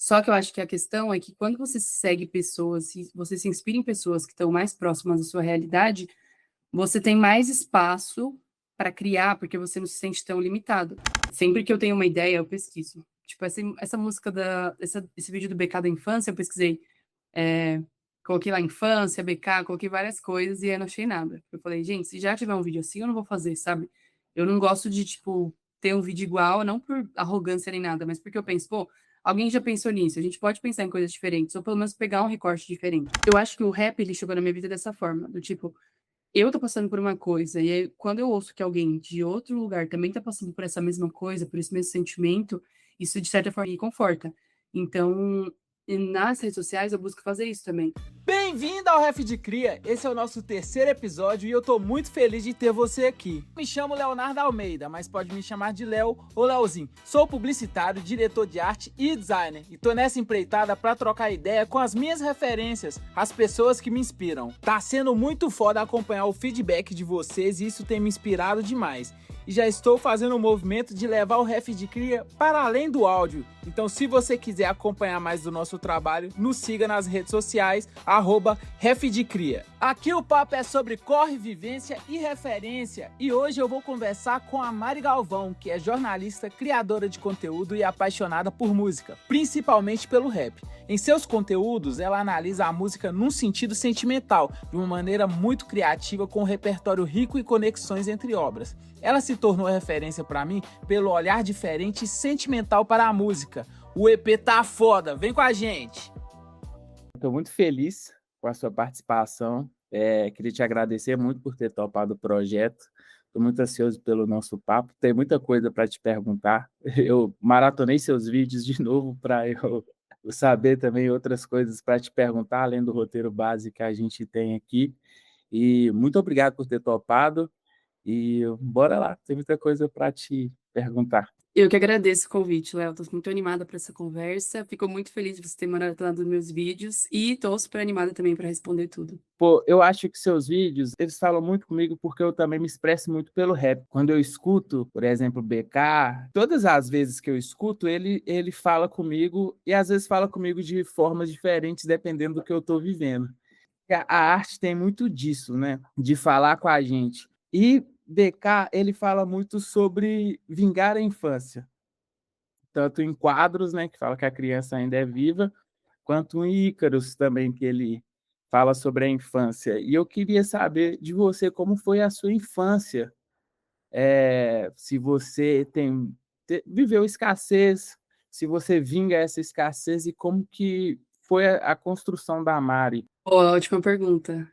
Só que eu acho que a questão é que quando você segue pessoas, se você se inspira em pessoas que estão mais próximas da sua realidade, você tem mais espaço para criar, porque você não se sente tão limitado. Sempre que eu tenho uma ideia, eu pesquiso. Tipo, essa música esse vídeo do BK da infância, eu pesquisei, eh, coloquei lá infância, BK, coloquei várias coisas e aí não achei nada. Eu falei: "Gente, se já tiver um vídeo assim, eu não vou fazer", sabe. Eu não gosto de, tipo, ter um vídeo igual, não por arrogância nem nada, mas porque eu penso: "Pô, alguém já pensou nisso, a gente pode pensar em coisas diferentes, ou pelo menos pegar um recorte diferente". Eu acho que o rap, ele chegou na minha vida dessa forma, do tipo, eu tô passando por uma coisa, e aí quando eu ouço que alguém de outro lugar também tá passando por essa mesma coisa, por esse mesmo sentimento, isso de certa forma me conforta. Então, e nas redes sociais eu busco fazer isso também. Bem-vindo ao Ref de Cria, esse é o nosso terceiro episódio e eu tô muito feliz de ter você aqui. Me chamo Leonardo Almeida, mas pode me chamar de Léo ou Leozinho. Sou publicitário, diretor de arte e designer e tô nessa empreitada pra trocar ideia com as minhas referências, as pessoas que me inspiram. Tá sendo muito foda acompanhar o feedback de vocês e isso tem me inspirado demais. E já estou fazendo um movimento de levar o Ref de Cria para além do áudio. Então, se você quiser acompanhar mais do nosso trabalho, nos siga nas redes sociais, @refdecria. Aqui o papo é sobre corre, vivência e referência. E hoje eu vou conversar com a Mari Galvão, que é jornalista, criadora de conteúdo e apaixonada por música, principalmente pelo rap. Em seus conteúdos, ela analisa a música num sentido sentimental, de uma maneira muito criativa, com um repertório rico e conexões entre obras. Ela se tornou referência para mim pelo olhar diferente e sentimental para a música. O EP tá foda, vem com a gente! Estou muito feliz com a sua participação. Queria te agradecer muito por ter topado o projeto. Estou muito ansioso pelo nosso papo. Tem muita coisa para te perguntar. Eu maratonei seus vídeos de novo para eu saber também outras coisas para te perguntar, além do roteiro base que a gente tem aqui. E muito obrigado por ter topado. E bora lá, tem muita coisa para te perguntar. Eu que agradeço o convite, Léo, tô muito animada para essa conversa, fico muito feliz de você ter maratonado os meus vídeos e tô super animada também para responder tudo. Pô, eu acho que seus vídeos, eles falam muito comigo, porque eu também me expresso muito pelo rap. Quando eu escuto, por exemplo, BK, todas as vezes que eu escuto, ele fala comigo e às vezes fala comigo de formas diferentes, dependendo do que eu estou vivendo. A arte tem muito disso, né, de falar com a gente. E BK, ele fala muito sobre vingar a infância, tanto em Quadros, né, que fala que a criança ainda é viva, quanto em Ícaros também, que ele fala sobre a infância. E eu queria saber de você como foi a sua infância, se você viveu escassez, se você vinga essa escassez e como que foi a construção da Mari. Boa, ótima pergunta.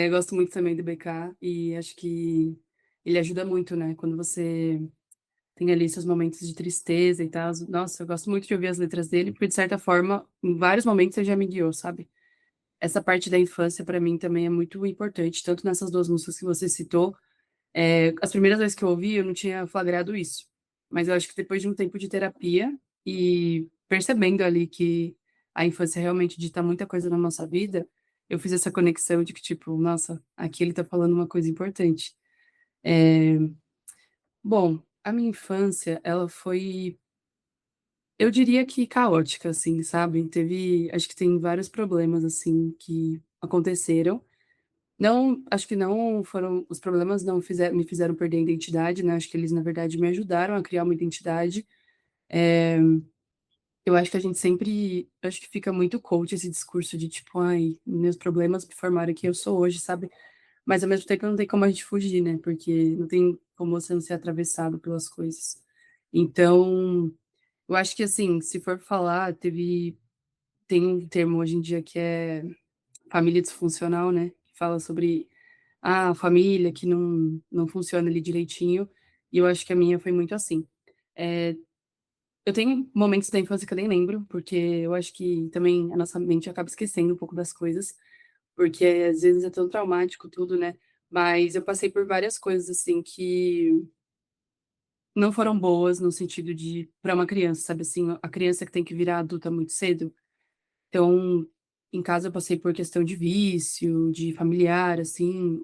Gosto muito também do BK e acho que ele ajuda muito, né, quando você tem ali seus momentos de tristeza e tal. Nossa, eu gosto muito de ouvir as letras dele, porque de certa forma, em vários momentos ele já me guiou, sabe. Essa parte da infância pra mim também é muito importante, tanto nessas 2 músicas que você citou, as primeiras vezes que eu ouvi eu não tinha flagrado isso, mas eu acho que depois de um tempo de terapia e percebendo ali que a infância realmente dita muita coisa na nossa vida, eu fiz essa conexão de que tipo: "Nossa, aqui ele tá falando uma coisa importante". Eh, bom, a minha infância ela foi, eu diria que caótica, assim, sabe. Acho que tem vários problemas, assim, que aconteceram. Não, acho que não foram os problemas não me fizeram perder a identidade, né, acho que eles na verdade me ajudaram a criar uma identidade. Eh, eu acho que a gente sempre acho que fica muito coach esse discurso de tipo: "Ai, meus problemas me formaram quem eu sou hoje", sabe. Mas ao mesmo tempo não tem como a gente fugir, né, porque não tem como você não ser atravessado pelas coisas. Então, eu acho que assim, se for falar, tem um termo hoje em dia que é família disfuncional, né, que fala sobre a família que não funciona ali direitinho, e eu acho que a minha foi muito assim. Eh, eu tenho momentos da infância que eu nem lembro, porque eu acho que também a nossa mente acaba esquecendo um pouco das coisas, porque às vezes é tão traumático tudo, né, mas eu passei por várias coisas, assim, que não foram boas no sentido de para uma criança, sabe, assim, a criança que tem que virar adulta muito cedo. Então, em casa eu passei por questão de vício, de familiar, assim,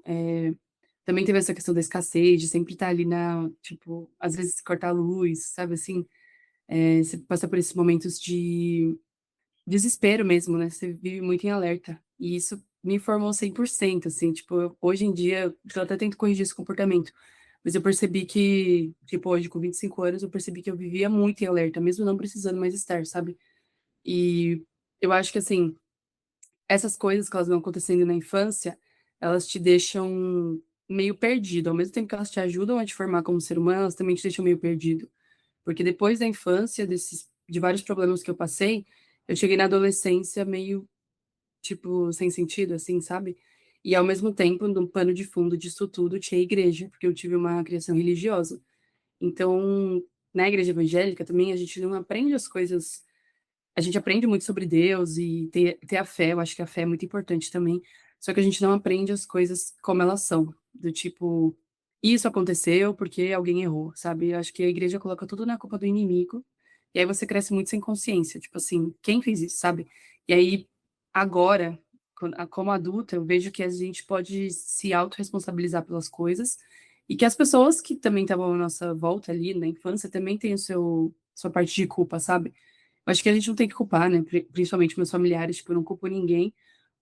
também teve essa questão da escassez, de sempre estar ali na tipo, às vezes cortar a luz, sabe, assim, você passa por esses momentos de desespero mesmo, né, você vive muito em alerta. E isso me formou 100%, assim, tipo, hoje em dia eu até tento corrigir esse comportamento, mas eu percebi que, tipo, hoje com 25 anos, eu percebi que eu vivia muito em alerta, mesmo não precisando mais estar, sabe. E eu acho que, assim, essas coisas que elas vão acontecendo na infância, elas te deixam meio perdido, ao mesmo tempo que elas te ajudam a te formar como ser humano, elas também te deixam meio perdido. Porque depois da infância, de vários problemas que eu passei, eu cheguei na adolescência meio, tipo, sem sentido, assim, sabe. E ao mesmo tempo, no pano de fundo disso tudo, tinha a igreja, porque eu tive uma criação religiosa. Então, na igreja evangélica também a gente não aprende as coisas, a gente aprende muito sobre Deus e ter a fé, eu acho que a fé é muito importante também, só que a gente não aprende as coisas como elas são, do tipo: "Isso aconteceu porque alguém errou", sabe. Eu acho que a igreja coloca tudo na culpa do inimigo, e aí você cresce muito sem consciência, tipo assim: "Quem fez isso?", sabe. E aí, agora, como adulta, eu vejo que a gente pode se autorresponsabilizar pelas coisas, e que as pessoas que também estavam à nossa volta ali na infância também têm o seu sua parte de culpa, sabe. Eu acho que a gente não tem que culpar, né, principalmente meus familiares, tipo, eu não culpo ninguém,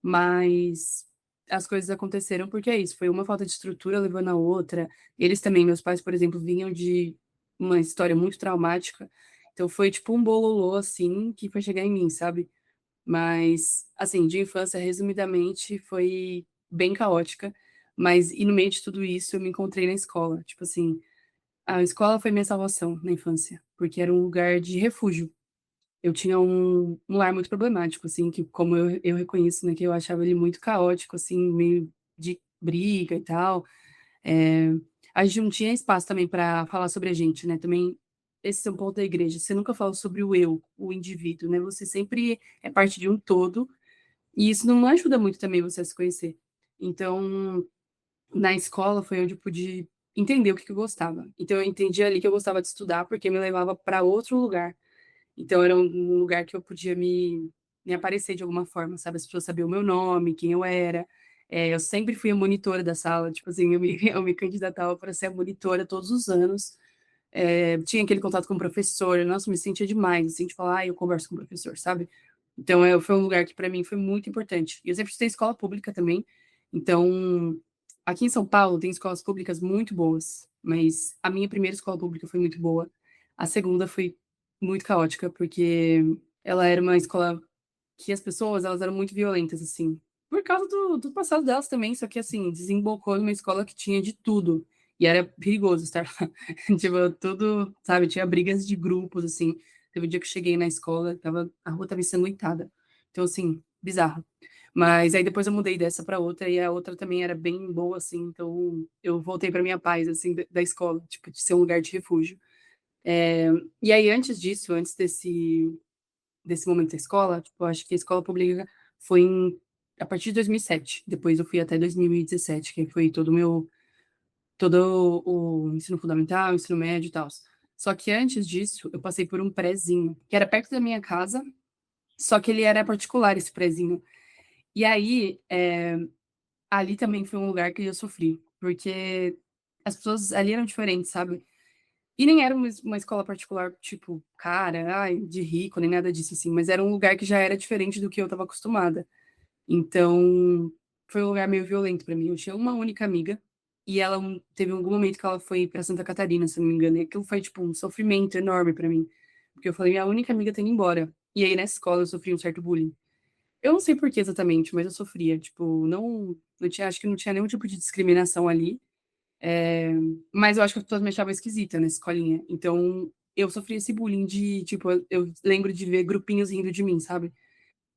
mas as coisas aconteceram porque é isso, foi uma falta de estrutura levando a outra. Eles também, meus pais, por exemplo, vinham de uma história muito traumática, então foi tipo um bololô, assim, que foi chegar em mim, sabe. Mas, assim, de infância, resumidamente, foi bem caótica, mas e no meio de tudo isso eu me encontrei na escola, tipo assim, a escola foi minha salvação na infância, porque era um lugar de refúgio. Eu tinha um lar muito problemático, assim, que como eu reconheço, né, que eu achava ele muito caótico, assim, meio de briga e tal. Eh, a gente não tinha espaço também para falar sobre a gente, né, também esse é um ponto da igreja, você nunca fala sobre o eu, o indivíduo, né, você sempre é parte de um todo, e isso não ajuda muito também você a se conhecer. Então, na escola foi onde eu pude entender o que que eu gostava. Então eu entendi ali que eu gostava de estudar, porque me levava para outro lugar. Então era um lugar que eu podia me aparecer de alguma forma, sabe, as pessoas sabiam o meu nome, quem eu era. Eu sempre fui a monitora da sala, tipo assim, eu me candidatava para ser a monitora todos os anos. Tinha aquele contato com o professor, nossa, me sentia demais, assim, de falar: "Ai, eu converso com o professor", sabe. Então, foi um lugar que para mim foi muito importante. E eu sempre estudei escola pública também, então, aqui em São Paulo tem escolas públicas muito boas, mas a minha primeira escola pública foi muito boa, a segunda foi muito caótica, porque ela era uma escola que as pessoas, elas eram muito violentas, assim, por causa do passado delas também, só que, assim, desembocou numa escola que tinha de tudo, e era perigoso estar lá. Tipo, tudo, sabe, tinha brigas de grupos, assim. Teve um dia que eu cheguei na escola, a rua estava ensanguentada. Então, assim, bizarro. Mas aí depois eu mudei dessa para outra, e a outra também era bem boa, assim, então eu voltei para minha paz, assim, da escola, tipo, de ser um lugar de refúgio. Eh, e aí antes disso, antes desse momento da escola, tipo, eu acho que a escola pública foi a partir de 2007, depois eu fui até 2017, que foi todo o ensino fundamental, ensino médio e tals. Só que antes disso, eu passei por um prézinho, que era perto da minha casa, só que ele era particular, esse prézinho. E aí, ali também foi um lugar que eu sofri, porque as pessoas ali eram diferentes, sabe. E nem era uma escola particular, tipo, cara, ai, de rico, nem nada disso, assim, mas era um lugar que já era diferente do que eu estava acostumada. Então, foi um lugar meio violento pra mim. Eu tinha uma única amiga, e ela teve algum momento que ela foi pra Santa Catarina, se eu não me engano, e aquilo foi, tipo, um sofrimento enorme pra mim, porque eu falei: "Minha única amiga tá indo embora". E aí nessa escola eu sofri um certo bullying. Eu não sei por que exatamente, mas eu sofria, tipo, não tinha, acho que não tinha nenhum tipo de discriminação ali, mas eu acho que as pessoas me achavam esquisita nessa escolinha. Então, eu sofri esse bullying de, tipo, eu lembro de ver grupinhos rindo de mim, sabe.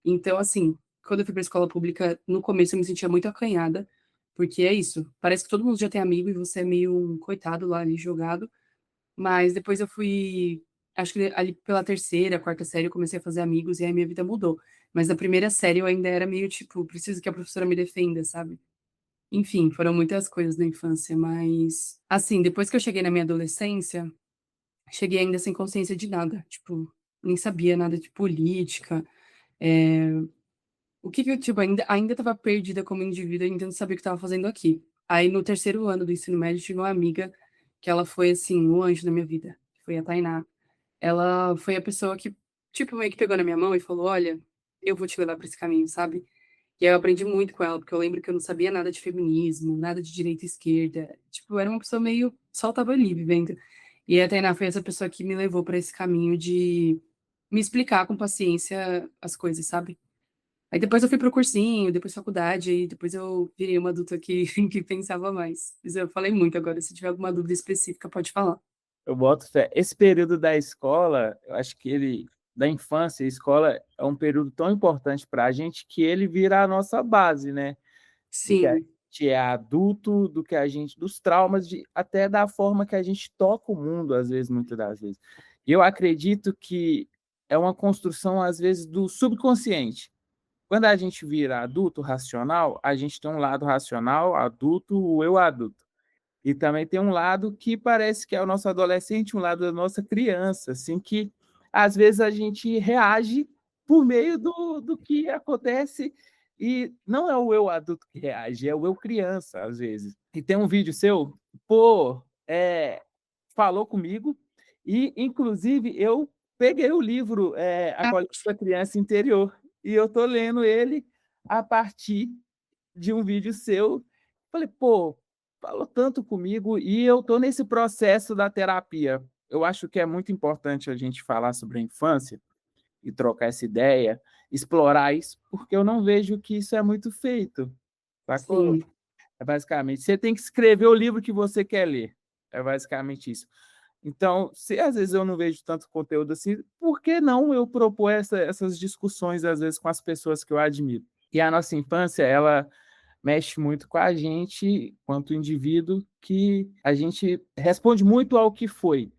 Então, assim, quando eu fui pra escola pública, no começo eu me sentia muito acanhada, porque é isso, parece que todo mundo já tem amigo e você é meio um coitado lá ali jogado, mas depois eu fui, acho que ali pela terceira, quarta série eu comecei a fazer amigos e aí minha vida mudou. Mas na primeira série eu ainda era meio tipo: "Preciso que a professora me defenda", sabe. Enfim, foram muitas coisas na infância, mas, assim, depois que eu cheguei na minha adolescência, cheguei ainda sem consciência de nada, tipo, nem sabia nada de política, eh o que que eu, tipo, ainda estava perdida como indivíduo, ainda não sabia o que estava fazendo aqui. Aí no terceiro ano do ensino médio, tive uma amiga que ela foi, assim, um anjo na minha vida, foi a Tainá. Ela foi a pessoa que, tipo, meio que pegou na minha mão e falou: "Olha", eu vou te levar para esse caminho, sabe? E aí eu aprendi muito com ela, porque eu lembro que eu não sabia nada de feminismo, nada de direita e esquerda. Tipo, eu era uma pessoa meio só tava ali vivendo. E a Tainá foi essa pessoa que me levou para esse caminho de me explicar com paciência as coisas, sabe? Aí depois eu fui pro cursinho, depois faculdade, e depois eu virei uma adulta que, que pensava mais. Mas eu falei muito agora, se tiver alguma dúvida específica, pode falar. Eu boto fé. Esse período da escola, eu acho que da infância, a escola é um período tão importante para a gente que ele vira a nossa base, né? Do que a Sim, gente é adulto, do que a gente, dos traumas, até da forma que a gente toca o mundo, às vezes, muitas das vezes. E eu acredito que é uma construção, às vezes, do subconsciente. Quando a gente vira adulto racional, a gente tem um lado racional, adulto, o eu adulto. E também tem um lado que parece que é o nosso adolescente, um lado da nossa criança, assim, que às vezes a gente reage por meio do que acontece e não é o eu adulto que reage, é o eu criança, às vezes. E tem um vídeo seu, pô, falou comigo e, inclusive, eu peguei o livro A ah, Colheita da Criança Interior e eu tô lendo ele a partir de um vídeo seu. Falei, pô, falou tanto comigo e eu tô nesse processo da terapia. Eu acho que é muito importante a gente falar sobre a infância e trocar essa ideia, explorar isso, porque eu não vejo que isso é muito feito, sacou? sim, É basicamente, você tem que escrever o livro que você quer ler. É basicamente isso. Então, se às vezes eu não vejo tanto conteúdo assim, por que não eu propor essas discussões, às vezes, com as pessoas que eu admiro? E a nossa infância, ela mexe muito com a gente, quanto indivíduo, que a gente responde muito ao que foi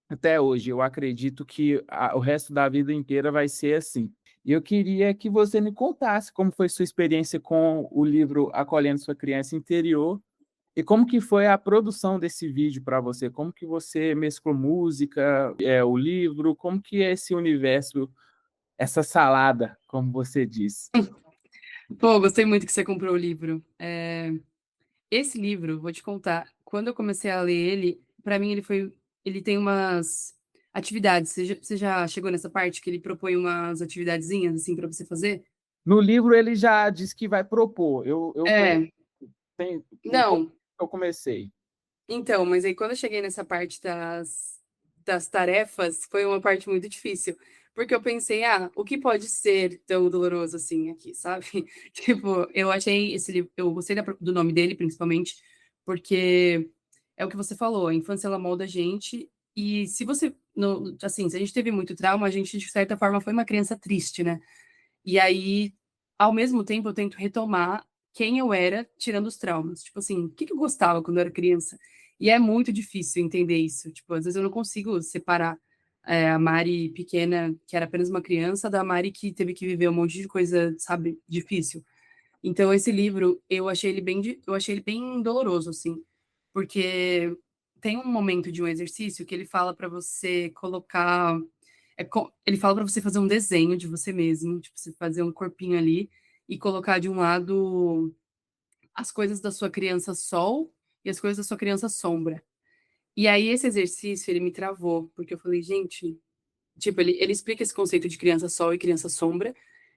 até hoje. Eu acredito que o resto da vida inteira vai ser assim. E eu queria que você me contasse como foi sua experiência com o livro Acolhendo Sua Criança Interior e como que foi a produção desse vídeo para você, como que você mesclou música, o livro, como que é esse universo, essa salada, como você diz. pô, gostei muito que você comprou o livro. Esse livro, vou te contar, quando eu comecei a ler ele, pra mim ele tem umas atividades. Você já chegou nessa parte que ele propõe umas atividadezinhas assim pra você fazer? No livro ele já diz que vai propor. Eu tô É, um pouco não. que eu comecei. Então, mas aí quando eu cheguei nessa parte das tarefas, foi uma parte muito difícil. Porque eu pensei, o que pode ser tão doloroso assim aqui, sabe? Tipo, eu achei esse livro, eu gostei do nome dele, principalmente, porque é o que você falou, a infância ela molda a gente, e se você, assim, se a gente teve muito trauma, a gente, de certa forma, foi uma criança triste, né? E aí, ao mesmo tempo, eu tento retomar quem eu era, tirando os traumas. Tipo assim, o que que eu gostava quando eu era criança? E é muito difícil entender isso. Tipo, às vezes eu não consigo separar a Mari pequena, que era apenas uma criança, da Mari que teve que viver um monte de coisa, sabe, difícil. Então, esse livro, eu achei ele bem doloroso, assim, porque tem um momento de um exercício que ele fala para você colocar ele fala para você fazer um desenho de você mesmo, tipo, você fazer um corpinho ali e colocar de um lado as coisas da sua criança sol e as coisas da sua criança sombra. E aí esse exercício, ele me travou, porque eu falei, gente, tipo, ele explica esse conceito de criança sol e criança sombra,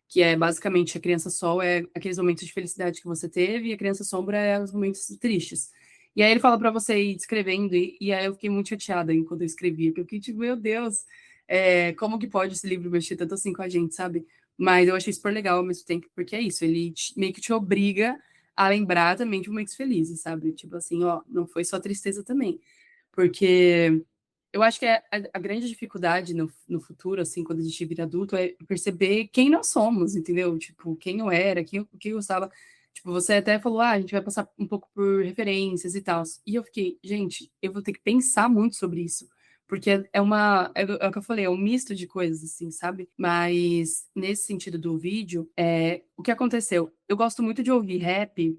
que é basicamente a criança sol é aqueles momentos de felicidade que você teve e a criança sombra é os momentos tristes. E aí ele fala para você ir descrevendo, e aí eu fiquei muito chateada enquanto eu escrevia, porque eu fiquei tipo, meu Deus, como que pode esse livro mexer tanto assim com a gente, sabe? Mas eu achei super legal ao mesmo tempo, porque é isso, ele meio que te obriga a lembrar também de momentos felizes, sabe? Tipo assim, ó, não foi só tristeza também. Porque eu acho que a grande dificuldade no futuro, assim, quando a gente vira adulto, é perceber quem nós somos, entendeu? Tipo, quem eu era, o que eu gostava. Tipo, você até falou, a gente vai passar um pouco por referências e tal. E eu fiquei, gente, eu vou ter que pensar muito sobre isso. Porque é o que eu falei, é um misto de coisas, assim, sabe? Mas, nesse sentido do vídeo, o que aconteceu? Eu gosto muito de ouvir rap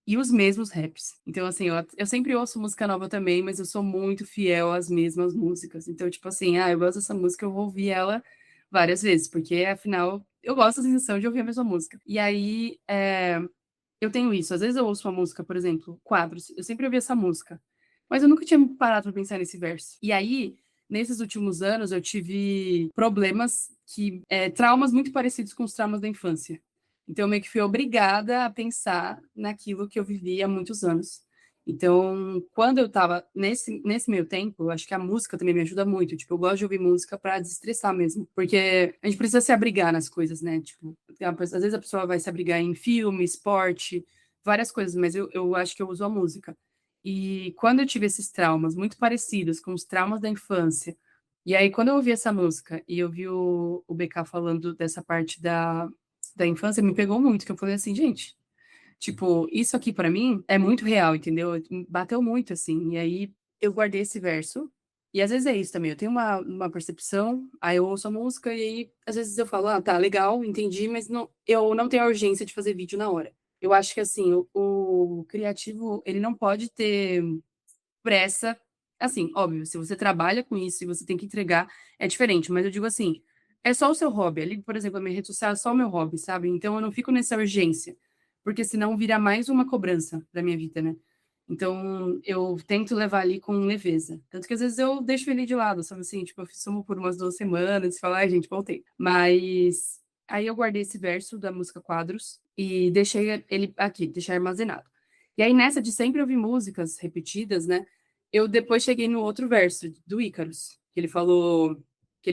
e os mesmos raps. Então, assim, eu sempre ouço música nova também, mas eu sou muito fiel às mesmas músicas. Então, tipo assim, eu gosto dessa música, eu vou ouvir ela várias vezes, porque afinal eu gosto da sensação de ouvir a mesma música. E aí, eu tenho isso. Às vezes eu ouço uma música, por exemplo, Quadros, eu sempre ouvi essa música, mas eu nunca tinha parado pra pensar nesse verso. E aí, nesses últimos anos eu tive problemas traumas muito parecidos com os traumas da infância. Então, eu meio que fui obrigada a pensar naquilo que eu vivi há muitos anos. Então, quando eu estava nesse meio tempo, eu acho que a música também me ajuda muito. Tipo, eu gosto de ouvir música para desestressar mesmo. Porque a gente precisa se abrigar nas coisas, né? Tipo, às vezes a pessoa vai se abrigar em filme, esporte, várias coisas, mas eu acho que eu uso a música. E quando eu tive esses traumas muito parecidos com os traumas da infância, e aí quando eu ouvi essa música e eu vi o BK falando dessa parte da infância, me pegou muito, que eu falei assim, gente, tipo, isso aqui pra mim é muito real, entendeu? Bateu muito, assim. E aí eu guardei esse verso. E às vezes é isso também. Eu tenho uma percepção, aí eu ouço a música e aí às vezes eu falo, ah, tá, legal, entendi, mas não, eu não tenho a urgência de fazer vídeo na hora. Eu acho que assim, o criativo, ele não pode ter pressa. Assim, óbvio, se você trabalha com isso e você tem que entregar, é diferente, mas eu digo assim, é só o seu hobby. Ali, por exemplo, a minha rede social é só o meu hobby, sabe? Então eu não fico nessa urgência, porque senão vira mais uma cobrança da minha vida, né? Então eu tento levar ali com leveza. Tanto que às vezes eu deixo ele de lado, sabe assim? Tipo, eu sumo por umas 2 semanas e falo, ai, gente, voltei. Mas aí eu guardei esse verso da música Quadros e deixei ele aqui, deixei armazenado. E aí, nessa de sempre ouvir músicas repetidas, né? Eu depois cheguei no outro verso do Ícaros, que ele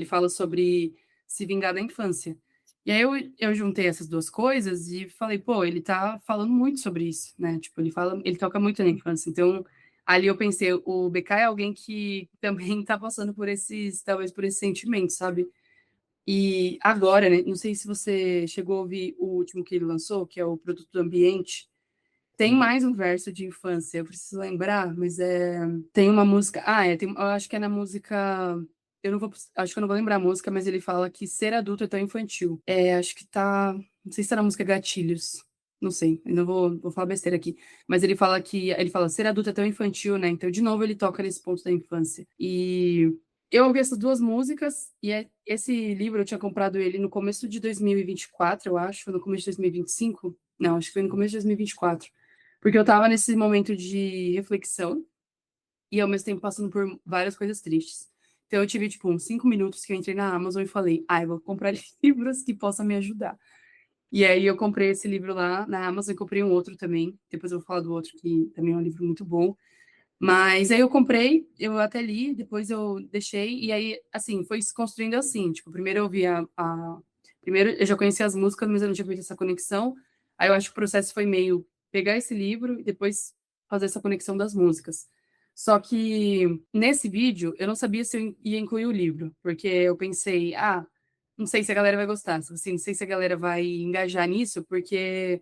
fala sobre se vingar da infância. E aí eu juntei essas duas coisas e falei, pô, ele tá falando muito sobre isso, né? Tipo, ele toca muito na infância. Então, ali eu pensei, o BK é alguém que também tá passando por talvez por esse sentimento, sabe? E agora, né? Não sei se você chegou a ouvir o último que ele lançou, que é o Produto do Ambiente. Tem mais um verso de infância, eu preciso lembrar, mas tem uma música. Eu acho que é na música. Acho que eu não vou lembrar a música, mas ele fala que ser adulto é tão infantil. Acho que tá. Não sei se tá na música Gatilhos. Não sei, ainda vou falar besteira aqui. Mas ele fala ser adulto é tão infantil, né? Então, de novo, ele toca nesse ponto da infância. E eu ouvi essas duas músicas, e esse livro eu tinha comprado ele no começo de 2024, eu acho, no começo de 2025. Não, acho que foi no começo de 2024. Porque eu estava nesse momento de reflexão e ao mesmo tempo passando por várias coisas tristes. Então eu tive, tipo, uns 5 minutos que eu entrei na Amazon e falei, eu vou comprar livros que possam me ajudar. E aí eu comprei esse livro lá na Amazon e comprei um outro também. Depois eu vou falar do outro, que também é um livro muito bom. Mas aí eu comprei, eu até li, depois eu deixei, e aí, assim, foi se construindo assim. Tipo, primeiro eu vi Primeiro eu já conhecia as músicas, mas eu não tinha feito essa conexão. Aí eu acho que o processo foi meio pegar esse livro e depois fazer essa conexão das músicas. Só que nesse vídeo eu não sabia se eu ia incluir o livro, porque eu pensei, não sei se a galera vai gostar, assim, não sei se a galera vai engajar nisso, porque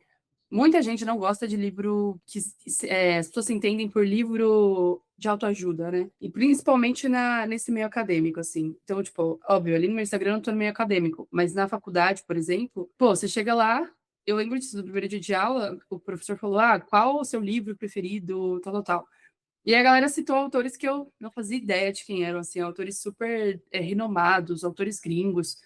muita gente não gosta de livro as pessoas se entendem por livro de autoajuda, né? E principalmente nesse meio acadêmico, assim. Então, tipo, óbvio, ali no meu Instagram eu não tô no meio acadêmico, mas na faculdade, por exemplo, pô, você chega lá, eu lembro disso, no primeiro dia de aula, o professor falou, qual o seu livro preferido, tal, tal, tal. E a galera citou autores que eu não fazia ideia de quem eram, assim, autores super renomados, autores gringos.